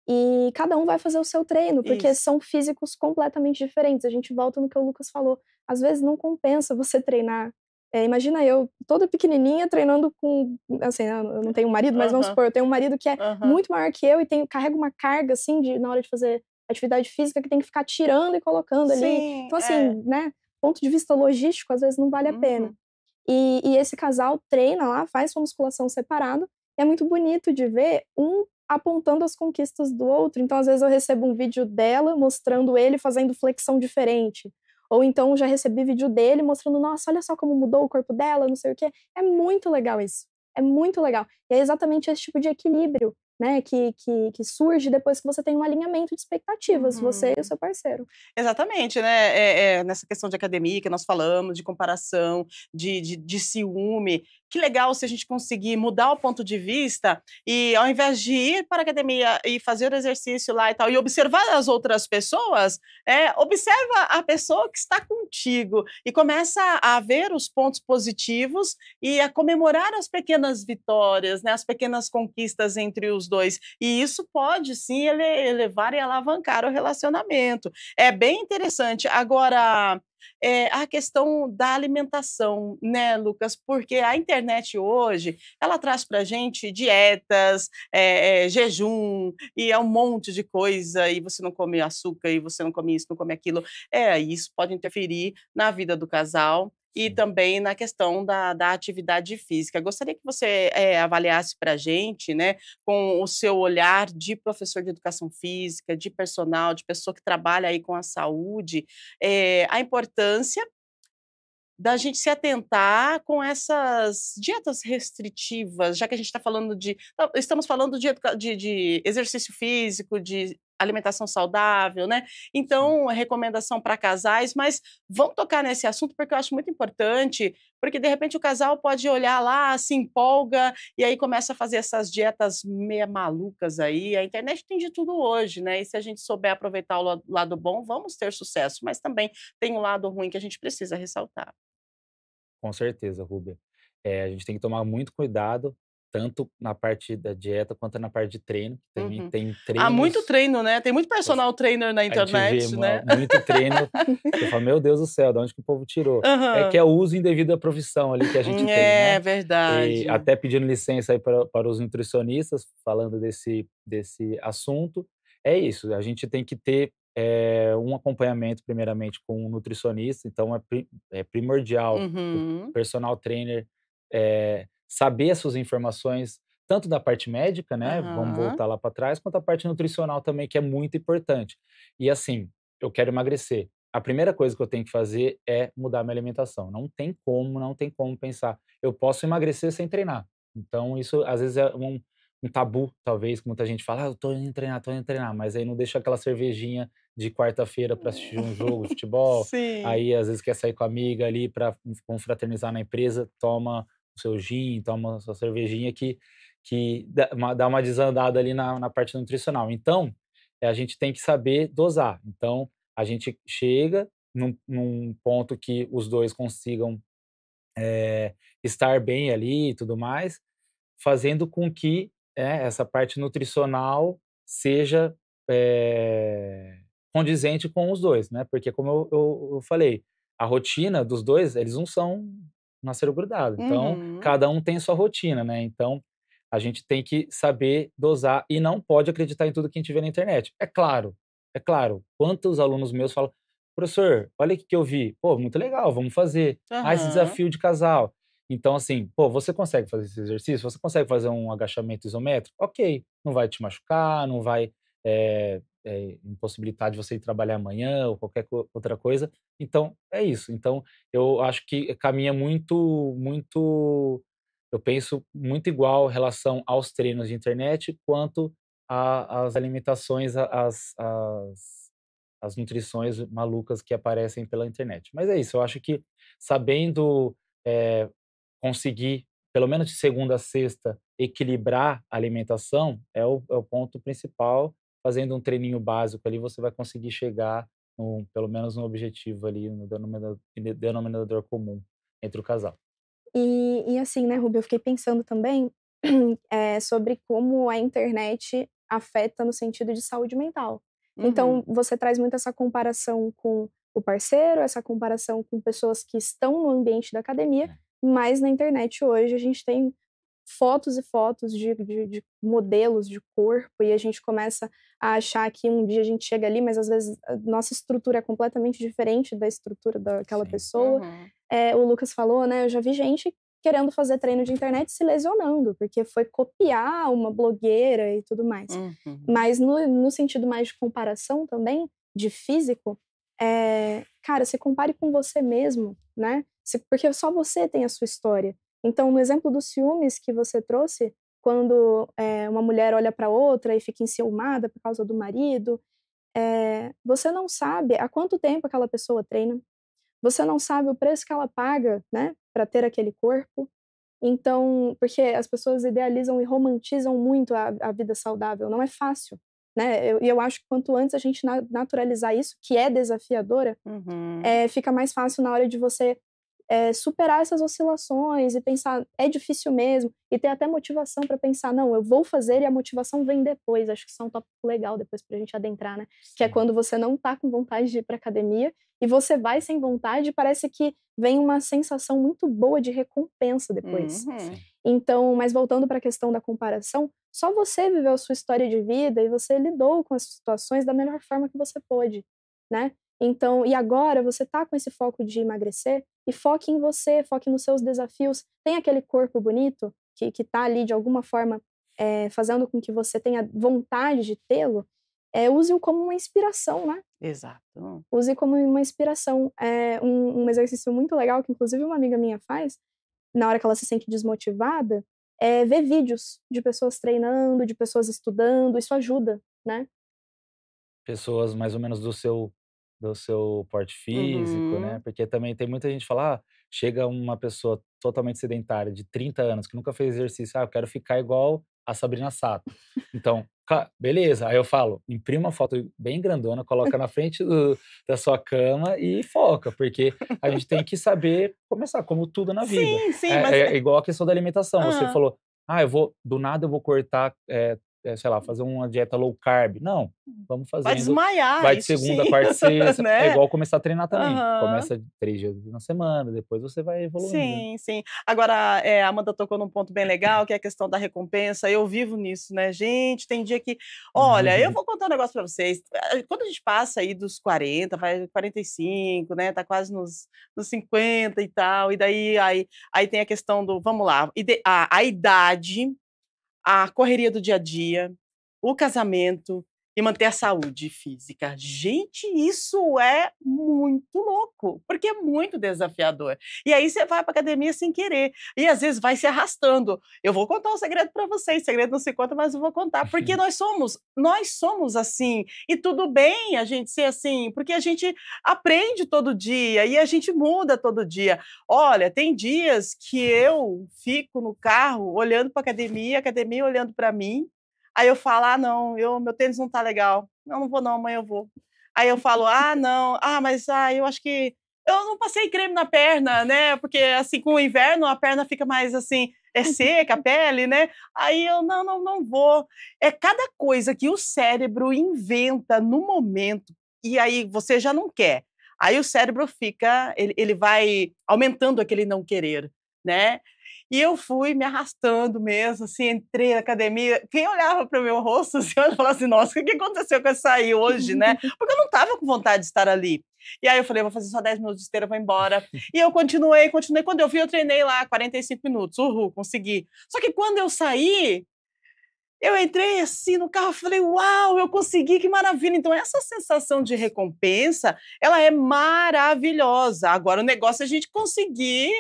E cada um vai fazer o seu treino, porque Isso. são físicos completamente diferentes. A gente volta no que o Lucas falou. Às vezes não compensa você treinar. Imagina eu, toda pequenininha, treinando com. Assim, eu não tenho marido, mas vamos Aham, supor, eu tenho um marido que é aham. muito maior que eu e carrega uma carga, assim, na hora de fazer atividade física, que tem que ficar tirando e colocando ali. Sim, Então, é. assim, né, ponto de vista logístico, às vezes não vale a pena. Uhum. E esse casal treina lá, faz sua musculação separado, e é muito bonito de ver um apontando as conquistas do outro. Então, às vezes, eu recebo um vídeo dela mostrando ele fazendo flexão diferente. Ou então já recebi vídeo dele mostrando, nossa, olha só como mudou o corpo dela, não sei o quê. É muito legal isso. É muito legal. E é exatamente esse tipo de equilíbrio, né, que surge depois que você tem um alinhamento de expectativas, você e o Uhum. seu parceiro. Exatamente, né, nessa questão de academia que nós falamos, de comparação, de ciúme, que legal se a gente conseguir mudar o ponto de vista e ao invés de ir para a academia e fazer o exercício lá e tal, e observar as outras pessoas, observa a pessoa que está contigo e começa a ver os pontos positivos e a comemorar as pequenas vitórias, né, as pequenas conquistas entre os 2. E isso pode sim elevar e alavancar o relacionamento. É bem interessante. Agora, a questão da alimentação, né, Lucas? Porque a internet hoje, ela traz para a gente dietas, jejum, e é um monte de coisa, e você não come açúcar, e você não come isso, não come aquilo. Isso pode interferir na vida do casal e Sim. também na questão da atividade física. Gostaria que você avaliasse para a gente, né, com o seu olhar de professor de educação física, de personal, de pessoa que trabalha aí com a saúde, a importância da gente se atentar com essas dietas restritivas, já que a gente está falando estamos falando de exercício físico, de alimentação saudável, né? Sim. Então, recomendação para casais, mas vamos tocar nesse assunto porque eu acho muito importante, porque de repente o casal pode olhar lá, se empolga e aí começa a fazer essas dietas meia malucas aí. A internet tem de tudo hoje, né? E se a gente souber aproveitar o lado bom, vamos ter sucesso, mas também tem um lado ruim que a gente precisa ressaltar. Com certeza, Rúbia. A gente tem que tomar muito cuidado, tanto na parte da dieta quanto na parte de treino, que também Uhum. tem Há muito treinos. treino, né, tem muito Você personal trainer na A gente vê internet, né. muito treino, você fala: "Meu Deus do céu, de onde que o povo tirou?". É que Aham. é o uso indevido da profissão ali que a gente tem, É, né. E verdade. até pedindo licença aí para os nutricionistas, falando desse assunto, é isso, a gente tem que ter, um acompanhamento primeiramente com um nutricionista, então é primordial o Uhum. personal trainer, saber as suas informações, tanto da parte médica, né, vamos Aham. voltar lá para trás, quanto a parte nutricional também, que é muito importante. E assim, eu quero emagrecer. A primeira coisa que eu tenho que fazer é mudar minha alimentação. Não tem como pensar, eu posso emagrecer sem treinar. Então isso às vezes é um tabu, talvez, que muita gente fala: "Ah, eu tô indo treinar", mas aí não deixa aquela cervejinha de quarta-feira para assistir um jogo de futebol, Sim. aí às vezes quer sair com a amiga ali para confraternizar na empresa, toma o seu gin, toma a sua cervejinha que dá uma desandada ali na parte nutricional. Então, a gente tem que saber dosar. Então, a gente chega num ponto que os 2 consigam, estar bem ali e tudo mais, fazendo com que, essa parte nutricional seja, condizente com os 2, né, porque como eu falei, a rotina dos 2 eles não nasceram grudados, então Uhum. cada um tem sua rotina, né, então a gente tem que saber dosar e não pode acreditar em tudo que a gente vê na internet. É claro, quantos alunos meus falam: "Professor, olha o que eu vi". "Pô, muito legal, vamos fazer". "Ah, esse Aham. desafio de casal". Então, assim, pô, você consegue fazer esse exercício? Você consegue fazer um agachamento isométrico? Ok, não vai te machucar, não vai impossibilitar de você ir trabalhar amanhã ou qualquer outra coisa. Então, é isso. Então, eu acho que caminha eu penso muito igual em relação aos treinos de internet, quanto às alimentações, as nutrições malucas que aparecem pela internet. Mas é isso, eu acho que sabendo, eh, conseguir, pelo menos de segunda a sexta, equilibrar a alimentação é o ponto principal. Fazendo um treininho básico ali, você vai conseguir chegar pelo menos no objetivo ali, no denominador comum entre o casal. E assim, né, Rubio, eu fiquei pensando também, sobre como a internet afeta no sentido de saúde mental. Então, Uhum. você traz muito essa comparação com o parceiro, essa comparação com pessoas que estão no ambiente da academia, É. mas na internet hoje a gente tem fotos e fotos de modelos de corpo e a gente começa a achar que um dia a gente chega ali, mas às vezes a nossa estrutura é completamente diferente da estrutura daquela Sim. pessoa. Uhum. O Lucas falou, né, eu já vi gente querendo fazer treino de internet e se lesionando, porque foi copiar uma blogueira e tudo mais. Uhum. Mas no sentido mais de comparação também, de físico, cara, se compare com você mesmo, né, porque só você tem a sua história. Então, no exemplo dos ciúmes que você trouxe, quando, uma mulher olha para outra e fica enciumada por causa do marido, você não sabe há quanto tempo aquela pessoa treina, você não sabe o preço que ela paga, né, para ter aquele corpo. Então, porque as pessoas idealizam e romantizam muito a vida saudável, não é fácil, né. Eu acho que quanto antes a gente naturalizar isso, que é desafiadora, Uhum. fica mais fácil na hora de você superar essas oscilações e pensar, é difícil mesmo, e ter até motivação para pensar, não, eu vou fazer e a motivação vem depois. Acho que isso é um tópico legal depois pra gente adentrar, né? Que é quando você não tá com vontade de ir pra academia e você vai sem vontade e parece que vem uma sensação muito boa de recompensa depois. Então, mas voltando para a questão da comparação, só você viveu a sua história de vida e você lidou com as situações da melhor forma que você pôde, né? Então, e agora você tá com esse foco de emagrecer e foque em você, foque nos seus desafios. Tem aquele corpo bonito que tá ali de alguma forma fazendo com que você tenha vontade de tê-lo, use-o como uma inspiração, né? Exato. Use como uma inspiração. Um exercício muito legal que inclusive uma amiga minha faz, na hora que ela se sente desmotivada, é ver vídeos de pessoas treinando, de pessoas estudando, isso ajuda, né? Pessoas mais ou menos do seu porte físico, né, porque também tem muita gente que fala: "Ah, chega uma pessoa totalmente sedentária de 30 anos que nunca fez exercício, ah, eu quero ficar igual a Sabrina Sato". Então, beleza, aí eu falo: "Imprima uma foto bem grandona, coloca na frente da sua cama e foca", porque a gente tem que saber começar, como tudo na vida. Sim, sim, mas É igual a questão da alimentação, você Aham. falou: "Ah, eu vou cortar, sei lá, fazer uma dieta low carb". Não, vamos Vai fazendo. desmaiar, Vai de isso segunda, sim, quarta e sexta. É né? igual começar a treinar também. Aham. Começa 3 dias na semana, depois você vai evoluindo, né. Sim, sim. Agora, a Amanda tocou num ponto bem legal, que é a questão da recompensa. Eu vivo nisso, né, gente, tem dia que olha, eu vou contar um negócio pra vocês, quando a gente passa aí dos 40, vai 45, né, tá quase nos 50 e tal, e daí aí tem a questão do vamos lá, a idade, a correria do dia a dia, o casamento e manter a saúde física. Gente, isso é muito louco, porque é muito desafiador. E aí você vai para academia sem querer e às vezes vai se arrastando. Eu vou contar um segredo para vocês, segredo não se conta, mas eu vou contar, porque nós somos assim, e tudo bem a gente ser assim, porque a gente aprende todo dia e a gente muda todo dia. Olha, tem dias que eu fico no carro olhando para a academia olhando para mim. Aí eu falo: "Ah, não, meu tênis não tá legal. Não, não vou não, amanhã eu vou". Aí eu falo: "Ah, não. Ah, mas, eu acho que eu não passei creme na perna, né, porque, assim, com o inverno a perna fica mais, assim, seca, a pele, né". Aí eu: "Não, não, não vou". É cada coisa que o cérebro inventa no momento, e aí você já não quer. Aí o cérebro fica ele vai aumentando aquele não querer, né. E eu fui me arrastando mesmo, assim, entrei na academia. Quem olhava para o meu rosto, assim, eu falava assim: "Nossa, o que aconteceu com essa aí hoje, né?" Porque eu não estava com vontade de estar ali. E aí eu falei: "Vou fazer só 10 minutos de esteira, vou embora". E eu continuei. Quando eu vi, eu treinei lá 45 minutos. Uhul, consegui. Só que quando eu saí, eu entrei assim no carro, falei: "Uau, eu consegui, que maravilha". Então essa sensação de recompensa, ela é maravilhosa. Agora o negócio é a gente conseguir,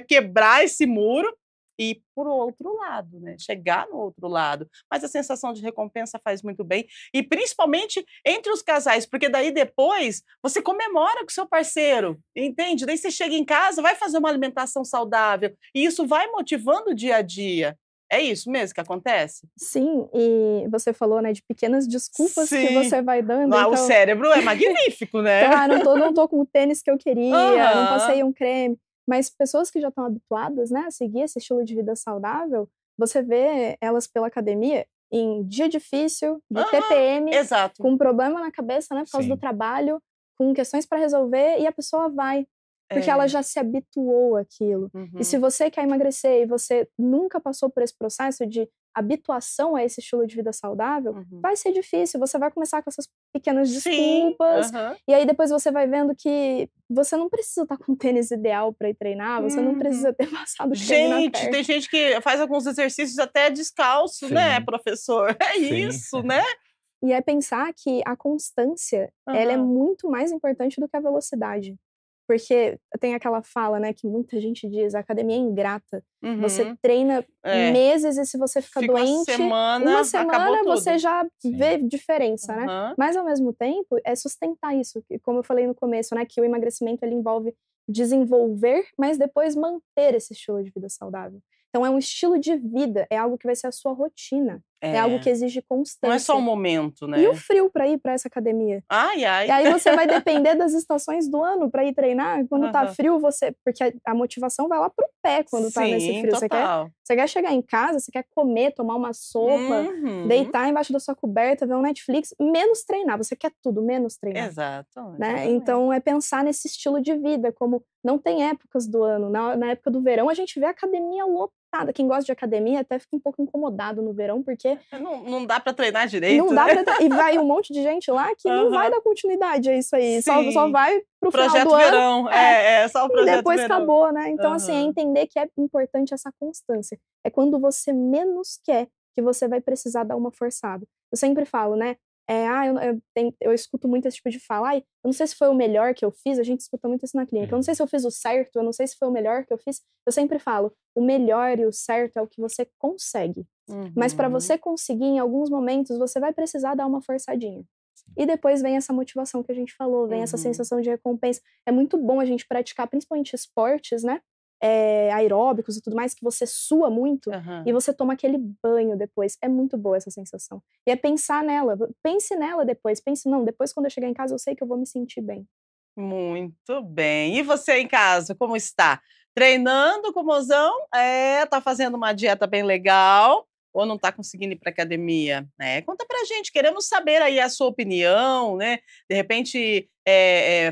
quebrar esse muro e ir para o outro lado, né, chegar no outro lado. Mas a sensação de recompensa faz muito bem, e principalmente entre os casais, porque daí depois você comemora com o seu parceiro, entende? Daí você chega em casa, vai fazer uma alimentação saudável, e isso vai motivando o dia a dia. É isso mesmo que acontece? Sim, e você falou, né, de pequenas desculpas que Sim. você vai dando, Lá o então cérebro é magnífico, né? então, não tô com o tênis que eu queria, não Aham. passei um creme. Mas pessoas que já estão habituadas, né, a seguir esse estilo de vida saudável, você vê elas pela academia em dia difícil, de Aham. TPM, Exato. com um problema na cabeça, né, por causa do Sim. trabalho, com questões para resolver, e a pessoa vai, porque ela É. já se habituou àquilo. E se Uhum. você quer emagrecer e você nunca passou por esse processo de habituação a esse estilo de vida saudável, Uhum. vai ser difícil, você vai começar com essas pequenas Sim. desculpas, Aham. e aí depois você vai vendo que você não precisa estar com o tênis ideal para ir treinar, você não Uhum. precisa ter passado creme na Gente, perna. tem gente que faz alguns exercícios até descalço, né, Sim, professor? É sim. isso, né? E é pensar que a constância, ela é Aham. muito mais importante do que a velocidade. Porque tem aquela fala, né, que muita gente diz: "A academia é ingrata". Você Uhum. treina É. meses e se você fica Fica uma doente, uma semana, acabou semana você tudo. já Sim. vê diferença, né. Aham. Mas ao mesmo tempo, é sustentar isso, que como eu falei no começo, né, que o emagrecimento ele envolve desenvolver, mas depois manter esse estilo de vida saudável. Então é um estilo de vida, é algo que vai ser a sua rotina. É algo que exige Não é constância. só um momento, né? E o frio para ir para essa academia? Ai, E ai. aí você vai depender das estações do ano para ir treinar. Quando tá Aham. frio, porque a motivação vai lá pro pé quando tá nesse Sim, frio. total. Você quer chegar em casa, você quer comer, tomar uma sopa, Uhum. deitar embaixo da sua coberta, ver um Netflix, menos treinar. Você quer tudo, menos treinar. Exato. Né? Exatamente. Então é pensar nesse estilo de vida, como não tem épocas do ano. Na época do verão, a gente vê a academia lotada. Quem gosta de academia até fica um pouco incomodado no verão, porque Não dá pra treinar direito, não dá né? e vai um monte de gente lá que não vai Aham. dar continuidade a isso aí. Só Sim. vai pro final Projeto do ano verão. Só o e projeto depois verão. acabou, né? Então, assim, é Aham. entender que é importante essa constância. É quando você menos quer que você vai precisar dar uma forçada. Eu sempre falo, né? Eu escuto muito esse tipo de fala. Ai, eu não sei se foi o melhor que eu fiz. A gente escuta muito isso na clínica. Eu não sei se eu fiz o certo, eu não sei se foi o melhor que eu fiz. Eu sempre falo, o melhor e o certo é o que você consegue. Mas para Uhum. você conseguir, em alguns momentos, você vai precisar dar uma forçadinha. E depois vem essa motivação que a gente falou, vem essa Uhum. sensação de recompensa. É muito bom a gente praticar, principalmente esportes, né? Aeróbicos e tudo mais, que você sua muito Aham. e você toma aquele banho depois. É muito boa essa sensação. E é pensar nela. Pense nela depois. Pense, não, depois quando eu chegar em casa eu sei que eu vou me sentir bem. Muito bem. E você em casa, como está? Treinando com o mozão? Tá fazendo uma dieta bem legal? Ou não tá conseguindo ir para academia? Conta pra gente, queremos saber aí a sua opinião, né? De repente,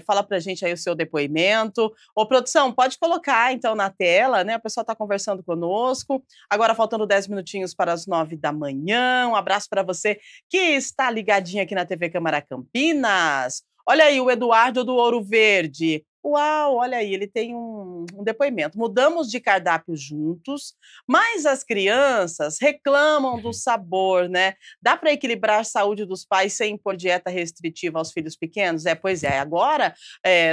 fala pra gente aí o seu depoimento. Ô, produção, pode colocar então na tela, né? O pessoal tá conversando conosco. Agora faltando 10 minutinhos para as 9 da manhã. Um abraço para você que está ligadinho aqui na TV Câmara Campinas. Olha aí o Eduardo do Ouro Verde. Uau, olha aí, ele tem um depoimento. Mudamos de cardápio juntos, mas as crianças reclamam do sabor, né? Dá para equilibrar a saúde dos pais sem impor dieta restritiva aos filhos pequenos? Pois é. Agora,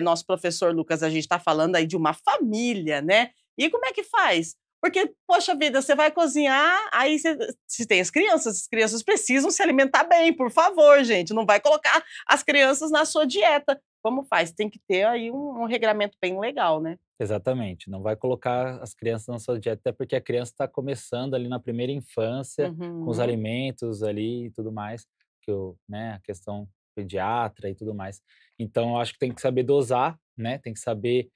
nosso professor Lucas, a gente está falando aí de uma família, né? E como é que faz? Porque, poxa vida, você vai cozinhar, aí se tem as crianças precisam se alimentar bem, por favor, gente. Não vai colocar as crianças na sua dieta. Como faz? Tem que ter aí um regramento bem legal, né? Exatamente, não vai colocar as crianças na sua dieta, até porque a criança está começando ali na primeira infância, com os Uhum. alimentos ali e tudo mais, a questão pediatra e tudo mais. Então, eu acho que tem que saber dosar, né? Tem que saber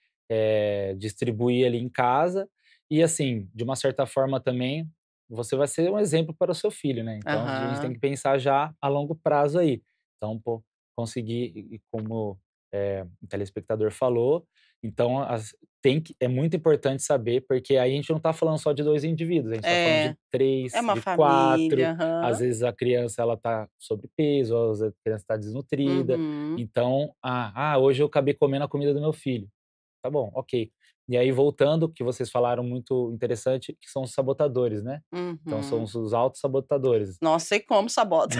distribuir ali em casa e, assim, de uma certa forma também, você vai ser um exemplo para o seu filho, né? Então, a gente tem Aham. que pensar já a longo prazo aí. Então, pô, conseguir, e como o telespectador falou, então é muito importante saber, porque aí a gente não está falando só de 2 indivíduos, a gente está falando de É 3, uma de 4. família. Às Aham. vezes a criança ela está sobrepeso, às vezes a criança está desnutrida. Uhum. Então, hoje eu acabei comendo a comida do meu filho. Tá bom, ok. E aí voltando, que vocês falaram muito interessante, que são os sabotadores, né. Então são Uhum. os autossabotadores. Nossa, sei como sabota.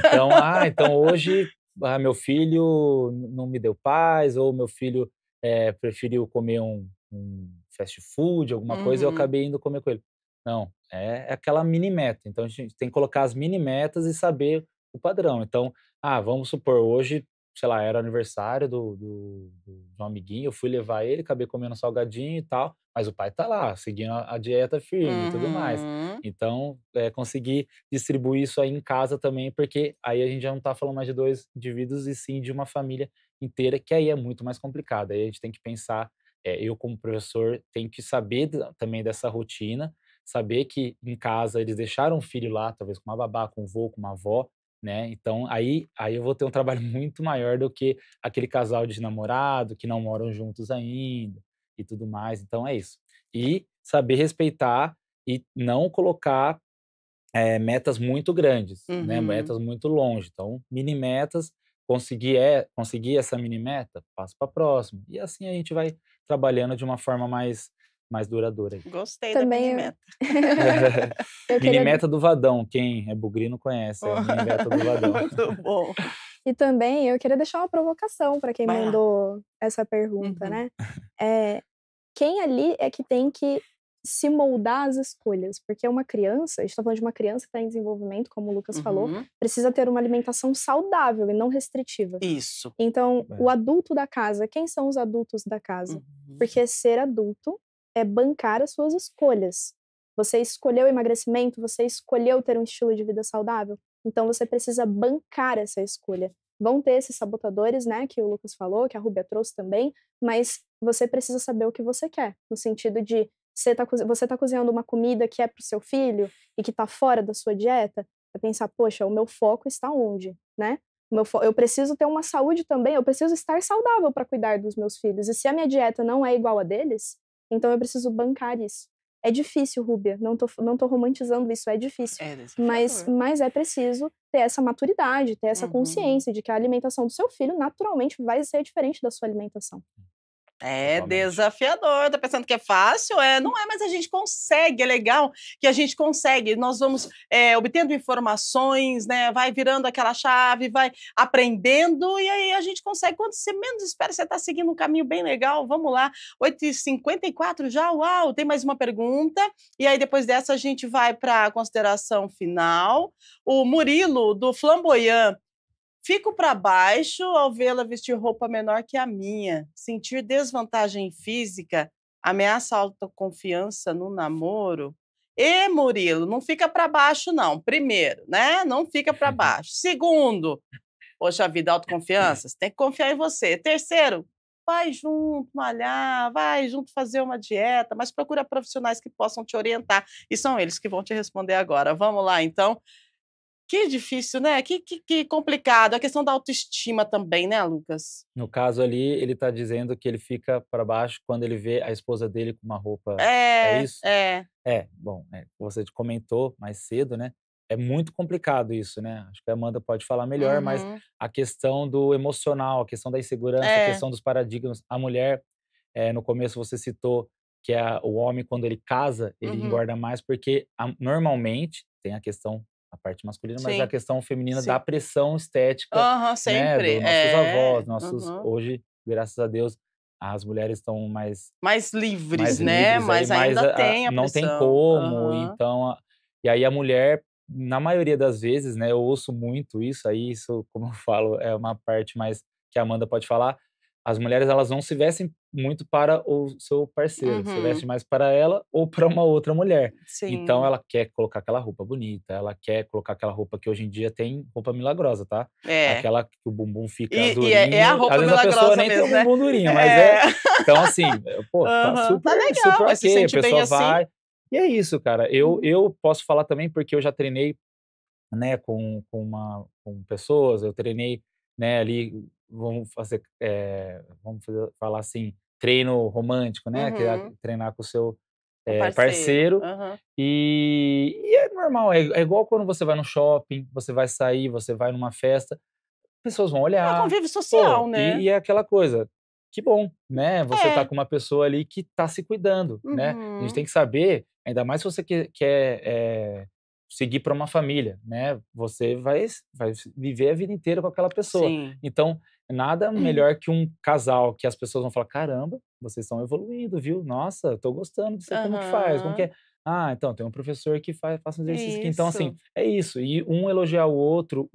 Então hoje, meu filho não me deu paz, ou meu filho, preferiu comer um fast food, alguma coisa, e eu Uhum. acabei indo comer com ele. Não, é aquela mini meta, então a gente tem que colocar as mini metas e saber o padrão. Então, vamos supor, hoje, sei lá, era aniversário de um amiguinho, eu fui levar ele, acabei comendo um salgadinho e tal, mas o pai tá lá, seguindo a dieta firme e tudo mais. Uhum. Então, conseguir distribuir isso aí em casa também, porque aí a gente já não está falando mais de 2 indivíduos, e sim de uma família inteira, que aí é muito mais complicado. Aí a gente tem que pensar, eu como professor tenho que saber também dessa rotina, saber que em casa eles deixaram o filho lá, talvez com uma babá, com um vô, com uma avó, né, então aí eu vou ter um trabalho muito maior do que aquele casal de namorado que não moram juntos ainda e tudo mais, então é isso. E saber respeitar e não colocar, metas muito grandes, né, Uhum. metas muito longe. Então, mini metas, conseguir essa mini meta, passo para próxima. E assim a gente vai trabalhando de uma forma mais duradoura aí. Gostei da mini Também meta. eu Mini queria meta do Vadão, quem é bugrino conhece, é a mini meta do Vadão. Muito bom. E também eu queria deixar uma provocação para quem Vai lá. mandou essa pergunta, Uhum. né? Quem ali é que tem que se moldar às escolhas? Porque uma criança, a gente está falando de uma criança que está em desenvolvimento, como o Lucas falou, Uhum. precisa ter uma alimentação saudável e não restritiva. Isso. Então, o adulto da casa, quem são os adultos da casa? Uhum. Porque ser adulto é bancar as suas escolhas. Você escolheu emagrecimento, você escolheu ter um estilo de vida saudável, então você precisa bancar essa escolha. Vão ter esses sabotadores, né, que o Lucas falou, que a Rúbia trouxe também, mas você precisa saber o que você quer, no sentido de você tá cozinhando uma comida que é pro seu filho e que tá fora da sua dieta, é pensar, poxa, o meu foco está onde, né? Eu preciso ter uma saúde também, eu preciso estar saudável para cuidar dos meus filhos. E se a minha dieta não é igual a deles, então eu preciso bancar isso. É difícil, Rúbia, não tô romantizando isso, é difícil. É Mas é preciso ter essa maturidade, ter essa consciência de que a alimentação do seu filho naturalmente vai ser diferente da sua alimentação. É Totalmente. desafiador, tá pensando que é fácil? Não é, mas a gente consegue, é legal que a gente consegue. Nós vamos obtendo informações, né? Vai virando aquela chave, vai aprendendo, e aí a gente consegue. Quando você menos espera, você está seguindo um caminho bem legal. Vamos lá, 8h54 já, uau! Tem mais uma pergunta, e aí depois dessa a gente vai para a consideração final. O Murilo, do Flamboyant. Fico para baixo ao vê-la vestir roupa menor que a minha. Sentir desvantagem física ameaça a autoconfiança no namoro. E, Murilo, não fica para baixo, não. Primeiro, né? Não fica para baixo. Segundo, poxa vida, autoconfiança, você tem que confiar em você. Terceiro, vai junto malhar, vai junto fazer uma dieta, mas procura profissionais que possam te orientar. E são eles que vão te responder agora. Vamos lá, então. Que difícil, né? Que complicado. A questão da autoestima também, né, Lucas? No caso ali, ele tá dizendo que ele fica para baixo quando ele vê a esposa dele com uma roupa. É isso? Bom, você comentou mais cedo, né? É muito complicado isso, né? Acho que a Amanda pode falar melhor, mas Uhum. a questão do emocional, a questão da insegurança, a questão dos paradigmas. A mulher, no começo você citou que o homem, quando ele casa, ele Uhum. engorda mais, porque normalmente tem a questão, a parte masculina, mas a Sim. questão feminina Sim. da pressão estética, Aham, né, sempre. dos nossos avós, Uhum. hoje, graças a Deus, as mulheres estão mais Mais livres, mais né? livres aí, Mas mas ainda tem a não tem pressão. como, Aham. então e aí a mulher, na maioria das vezes, né, eu ouço muito isso, aí isso, como eu falo, é uma parte mais que a Amanda pode falar, as mulheres elas não se vestem muito para o seu parceiro, se veste Uhum. mais para ela ou para uma outra mulher. Então Sim. ela quer colocar aquela roupa bonita, ela quer colocar aquela roupa que hoje em dia tem roupa milagrosa, tá? É. Aquela que o bumbum fica É a durinho, às roupa vezes a pessoa milagrosa nem tem o mesmo, né? bumbum durinho, mas É. então assim, pô, tá Aham. Tá super super legal, mas se ok, a sente bem pessoa assim. vai e é isso, cara. Eu posso falar também, porque eu já treinei, né, com pessoas, eu treinei, né, ali, falar assim, treino romântico, né, que é Uhum. treinar com o seu, Um parceiro. parceiro, Aham. e é normal, é igual quando você vai no shopping, você vai sair, você vai numa festa, pessoas vão É olhar, convívio social, pô, né? e é aquela coisa, que bom, né, você tá É. com uma pessoa ali que tá se cuidando, né. A gente tem Uhum. que saber, ainda mais se você quer, seguir para uma família, né, você vai viver a vida inteira com aquela pessoa. Sim. Então, nada melhor que um casal que as pessoas vão falar: "Caramba, vocês estão evoluindo, viu? Nossa, eu tô gostando disso aí, como que faz? Como que Aham. é? Ah, então, tem um professor que faça um exercício aqui". Então, assim, Isso. é isso, e um elogiar o outro,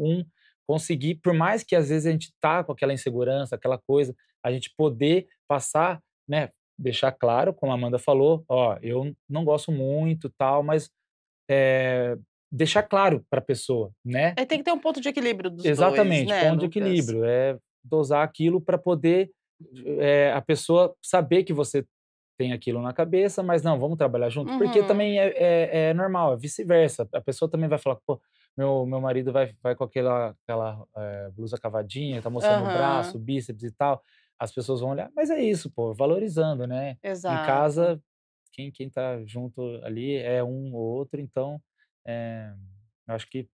conseguir, por mais que às vezes a gente tá com aquela insegurança, aquela coisa, a gente poder passar, né, deixar claro, como a Amanda falou: "Ó, eu não gosto muito, tal", mas, deixar claro para a pessoa, né. Tem que ter um ponto de equilíbrio dos dois, Exatamente, né, ponto de Lucas? equilíbrio, dosar aquilo para poder, a pessoa saber que você tem aquilo na cabeça, mas não, vamos trabalhar junto, porque Uhum. também é normal, é vice-versa, a pessoa também vai falar: "Pô, meu marido vai com aquela, blusa cavadinha, tá mostrando o braço, Aham. o bíceps e tal", as pessoas vão olhar, mas é isso, pô, valorizando, né. Em Exato. casa, quem tá junto ali é um ou outro, então, eh, eu acho que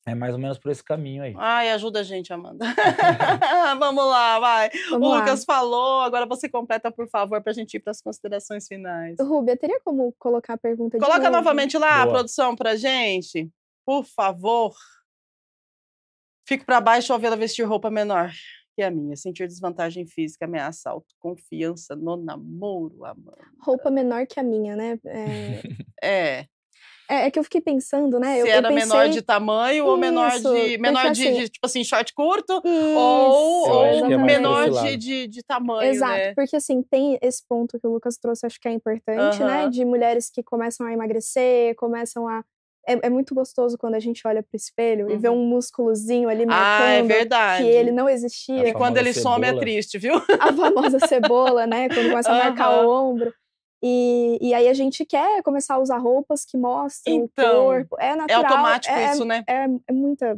é mais ou menos por esse caminho aí. Ai, ajuda a gente, Amanda. Vamos lá, vai. O Vamos lá. Lucas falou, agora você completa, por favor, para a gente ir para as considerações finais. Rúbia, teria como colocar a pergunta de Coloca novo? novamente lá, a Boa. produção, pra gente, por favor. Fico para baixo ao vê-la vestir roupa menor que a minha. Sentir desvantagem física ameaça a autoconfiança no namoro, Amanda. Roupa menor que a minha, né? É. É que eu fiquei pensando, né? Se Eu era menor pensei de tamanho ou menor isso, de, menor porque de, assim, de, tipo assim, short curto, isso, Eu acho ou que é mais pra menor esse exatamente. lado. de tamanho, Exato, né? porque assim, tem esse ponto que o Lucas trouxe, acho que é importante, né? Aham. De mulheres que começam a emagrecer, começam a. É muito gostoso quando a gente olha pro espelho e vê Uhum. um músculozinho ali Ah, é marcando que ele verdade. não A E existia. quando famosa ele some é cebola. triste, viu? A famosa cebola, né? Quando começa a marcar o Aham. ombro. E aí a gente quer começar a usar roupas que mostram o Então, corpo. É é natural, automático isso, né?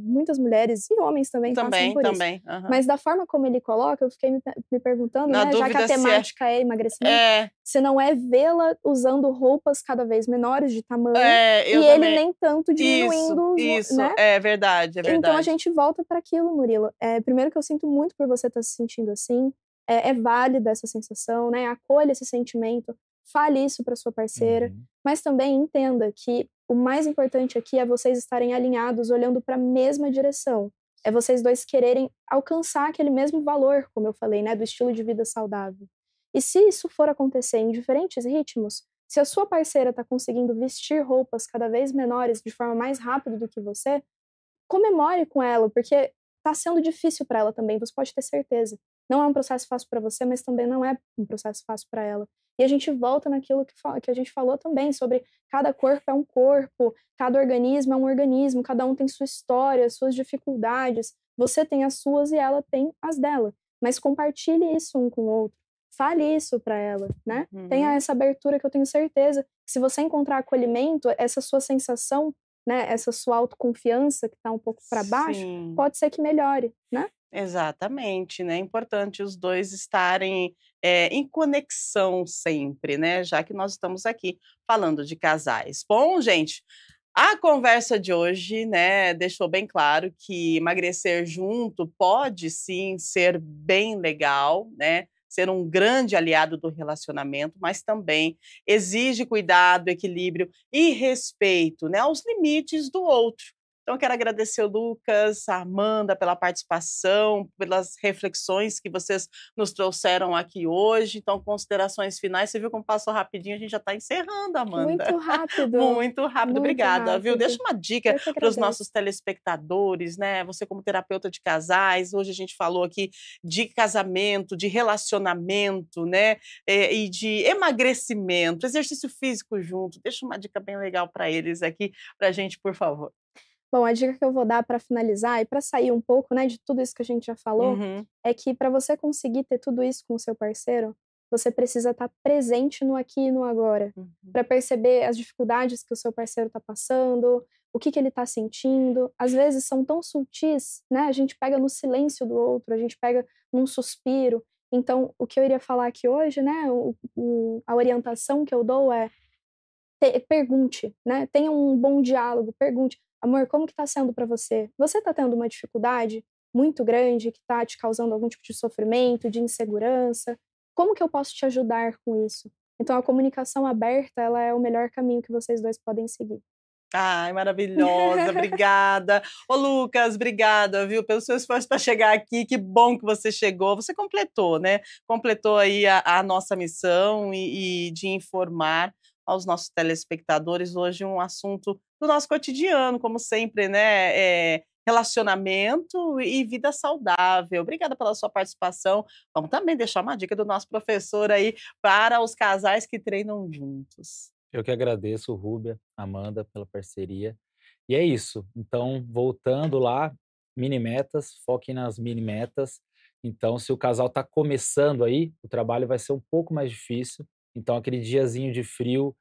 muitas mulheres e homens também passam Também, por isso. também. Aham. Mas da forma como ele coloca, eu fiquei me perguntando, Na né? Já que a dúvida se é. temática é emagrecimento, É, se não é vê-la usando roupas cada vez menores de tamanho e eu ele também. nem tanto Isso, diminuindo, isso. né? É verdade, é Então a verdade. gente volta para aquilo, Murilo. Primeiro que eu sinto muito por você estar se sentindo assim. É válida essa sensação, né? Acolha esse sentimento, fale isso para sua parceira, Uhum. mas também entenda que o mais importante aqui é vocês estarem alinhados, olhando para a mesma direção. É vocês dois quererem alcançar aquele mesmo valor, como eu falei, né? Do estilo de vida saudável. E se isso for acontecer em diferentes ritmos, se a sua parceira está conseguindo vestir roupas cada vez menores de forma mais rápida do que você, comemore com ela, porque tá sendo difícil para ela também, você pode ter certeza. Não é um processo fácil para você, mas também não é um processo fácil para ela. E a gente volta naquilo que a gente falou também, sobre cada corpo é um corpo, cada organismo é um organismo, cada um tem sua história, suas dificuldades. Você tem as suas e ela tem as dela. Mas compartilhe isso um com o outro. Fale isso para ela, né? Tenha Uhum. essa abertura que eu tenho certeza que se você encontrar acolhimento, essa sua sensação, né, essa sua autoconfiança que está um pouco para baixo, Sim. pode ser que melhore, né? Exatamente, né, é importante os 2 estarem, em conexão sempre, né, já que nós estamos aqui falando de casais. Bom, gente, a conversa de hoje, né, deixou bem claro que emagrecer junto pode sim ser bem legal, né, ser um grande aliado do relacionamento, mas também exige cuidado, equilíbrio e respeito, né, aos limites do outro. Então, quero agradecer o Lucas, a Amanda pela participação, pelas reflexões que vocês nos trouxeram aqui hoje. Então, considerações finais. Você viu como passou rapidinho? A gente já está encerrando, Muito Amanda. rápido, Muito rápido. muito Obrigada, viu? Deixa rápido. uma dica Eu que para os nossos agradeço. telespectadores, né? Você como terapeuta de casais, hoje a gente falou aqui de casamento, de relacionamento, né? E de emagrecimento, exercício físico junto. Deixa uma dica bem legal para eles aqui, para a gente, por favor. Bom, a dica que eu vou dar para finalizar e para sair um pouco, né, de tudo isso que a gente já falou, Uhum. é que para você conseguir ter tudo isso com o seu parceiro, você precisa estar presente no aqui e no agora, Uhum. para perceber as dificuldades que o seu parceiro está passando, o que ele está sentindo. Às vezes são tão sutis, né? A gente pega no silêncio do outro, a gente pega num suspiro. Então, o que eu iria falar aqui hoje, né, a orientação que eu dou é pergunte, né? Tenha um bom diálogo, pergunte: "Amor, como que tá sendo para você? Você tá tendo uma dificuldade muito grande que tá te causando algum tipo de sofrimento, de insegurança? Como que eu posso te ajudar com isso?". Então a comunicação aberta, ela é o melhor caminho que vocês 2 podem seguir. Ai, maravilhosa, obrigada. Ô Lucas, obrigada, viu, pelo seu esforço para chegar aqui, que bom que você chegou. Você completou, né, completou aí a nossa missão e de informar aos nossos telespectadores hoje um assunto do nosso cotidiano, como sempre, né, relacionamento e vida saudável. Obrigada pela sua participação. Vamos também deixar uma dica do nosso professor aí para os casais que treinam juntos. Eu que agradeço, Rúbia, Amanda, pela parceria. E é isso. Então, voltando lá, mini metas, foquem nas mini metas. Então, se o casal está começando aí, o trabalho vai ser um pouco mais difícil. Então, aquele diazinho de frio,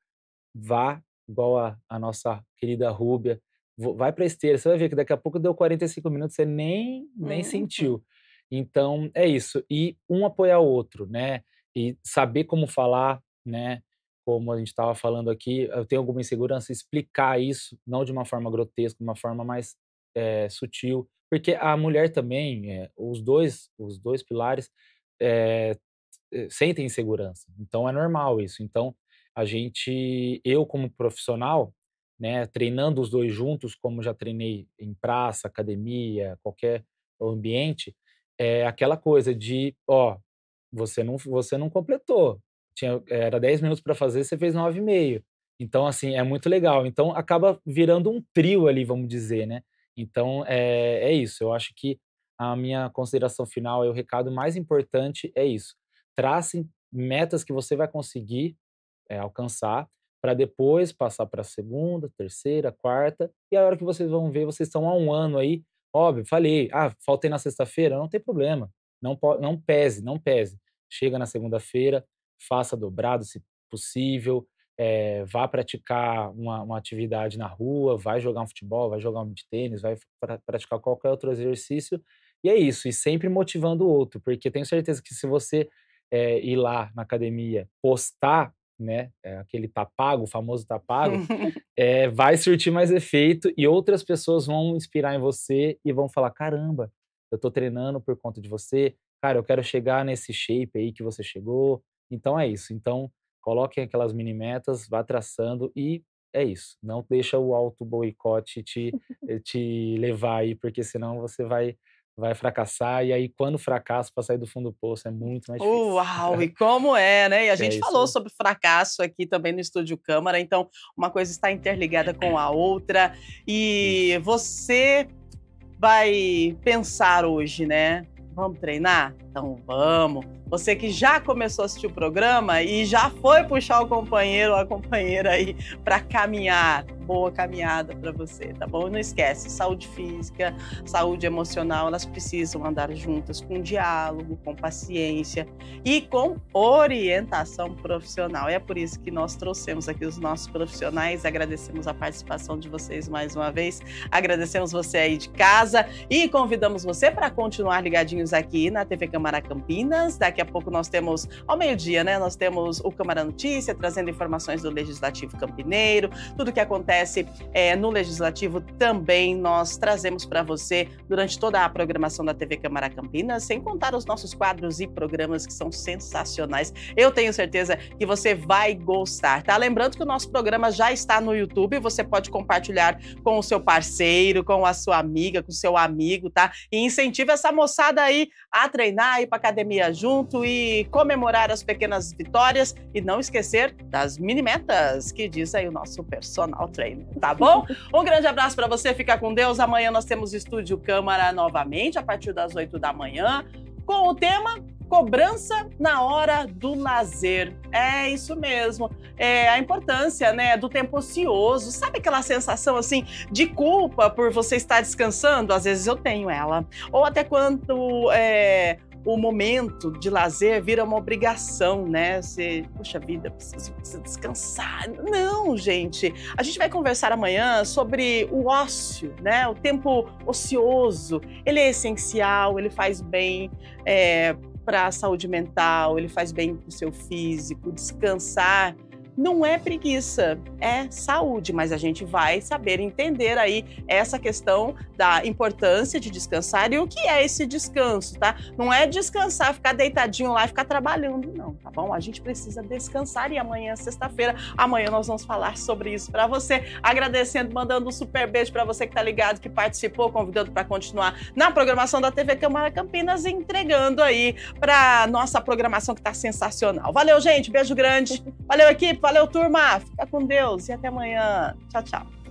vá, igual a nossa querida Rúbia, vai para esteira. Você vai ver que daqui a pouco deu 45 minutos, você nem Uhum. sentiu. Então, é isso. E um apoiar o outro, né? E saber como falar, né? Como a gente estava falando aqui, eu tenho alguma insegurança, explicar isso, não de uma forma grotesca, de uma forma mais sutil, porque a mulher também, os dois pilares, eh, sentem insegurança, então é normal isso. Então, eu como profissional, né, treinando os 2 juntos, como já treinei em praça, academia, qualquer ambiente, é aquela coisa de: "Ó, você não completou, era 10 minutos para fazer, você fez 9,5". Então, assim, é muito legal. Então, acaba virando um trio ali, vamos dizer, né? Então, é isso. Eu acho que a minha consideração final, o recado mais importante é isso. Tracem metas que você vai conseguir alcançar, para depois passar para a segunda, terceira, quarta, e a hora que vocês vão ver, vocês estão há um ano aí, óbvio, falei, faltei na sexta-feira, não tem problema, não pese, não pese. Chega na segunda-feira, faça dobrado se possível, vá praticar uma atividade na rua, vai jogar um futebol, vai jogar um beach tênis, vai praticar qualquer outro exercício, e é isso, e sempre motivando o outro, porque tenho certeza que se você ir lá na academia, postar, né, aquele tá pago, o famoso tá pago, vai surtir mais efeito e outras pessoas vão inspirar em você e vão falar, caramba, eu tô treinando por conta de você, cara, eu quero chegar nesse shape aí que você chegou. Então é isso. Então, coloquem aquelas mini metas, vá traçando e é isso. Não deixa o auto-boicote te levar aí, porque senão você vai fracassar, e aí quando fracassa, para sair do fundo do poço é muito mais difícil. Uau! E como é, né? E a gente isso falou aí. sobre fracasso aqui também no Estúdio Câmara, então uma coisa está interligada com a outra. E você vai pensar hoje, né? Vamos treinar? Então vamos. Você que já começou a assistir o programa e já foi puxar o companheiro ou a companheira aí para caminhar. Boa caminhada para você, tá bom? Não esquece, saúde física, saúde emocional, elas precisam andar juntas com diálogo, com paciência e com orientação profissional. E é por isso que nós trouxemos aqui os nossos profissionais, agradecemos a participação de vocês mais uma vez, agradecemos você aí de casa e convidamos você para continuar ligadinhos aqui na TV Câmara Campinas. Daqui a pouco nós temos, ao meio-dia, né? Nós temos o Câmara Notícia, trazendo informações do Legislativo Campineiro, tudo que acontece no Legislativo também nós trazemos para você durante toda a programação da TV Câmara Campinas, sem contar os nossos quadros e programas que são sensacionais. Eu tenho certeza que você vai gostar, tá? Lembrando que o nosso programa já está no YouTube, você pode compartilhar com o seu parceiro, com a sua amiga, com o seu amigo, tá? E incentiva essa moçada aí a treinar, ir para academia junto e comemorar as pequenas vitórias e não esquecer das mini metas, que diz aí o nosso personal trainer, tá bom? Um grande abraço para você, fica com Deus. Amanhã nós temos Estúdio Câmara novamente, a partir das 8 da manhã, com o tema cobrança na hora do lazer. É isso mesmo. A importância, né, do tempo ocioso. Sabe aquela sensação assim de culpa por você estar descansando? Às vezes eu tenho ela. Ou até quando o momento de lazer vira uma obrigação, né? Você, puxa vida, preciso descansar. Não, gente. A gente vai conversar amanhã sobre o ócio, né? O tempo ocioso. Ele é essencial, ele faz bem para a saúde mental, ele faz bem para o seu físico. Descansar não é preguiça, é saúde, mas a gente vai saber entender aí essa questão da importância de descansar e o que é esse descanso, tá? Não é descansar, ficar deitadinho lá e ficar trabalhando, não, tá bom? A gente precisa descansar e amanhã, sexta-feira, amanhã nós vamos falar sobre isso para você. Agradecendo, mandando um super beijo para você que tá ligado, que participou, convidando para continuar na programação da TV Câmara Campinas e entregando aí para nossa programação que tá sensacional. Valeu, gente, beijo grande. Valeu, equipe. Valeu, turma. Fica com Deus e até amanhã. Tchau, tchau.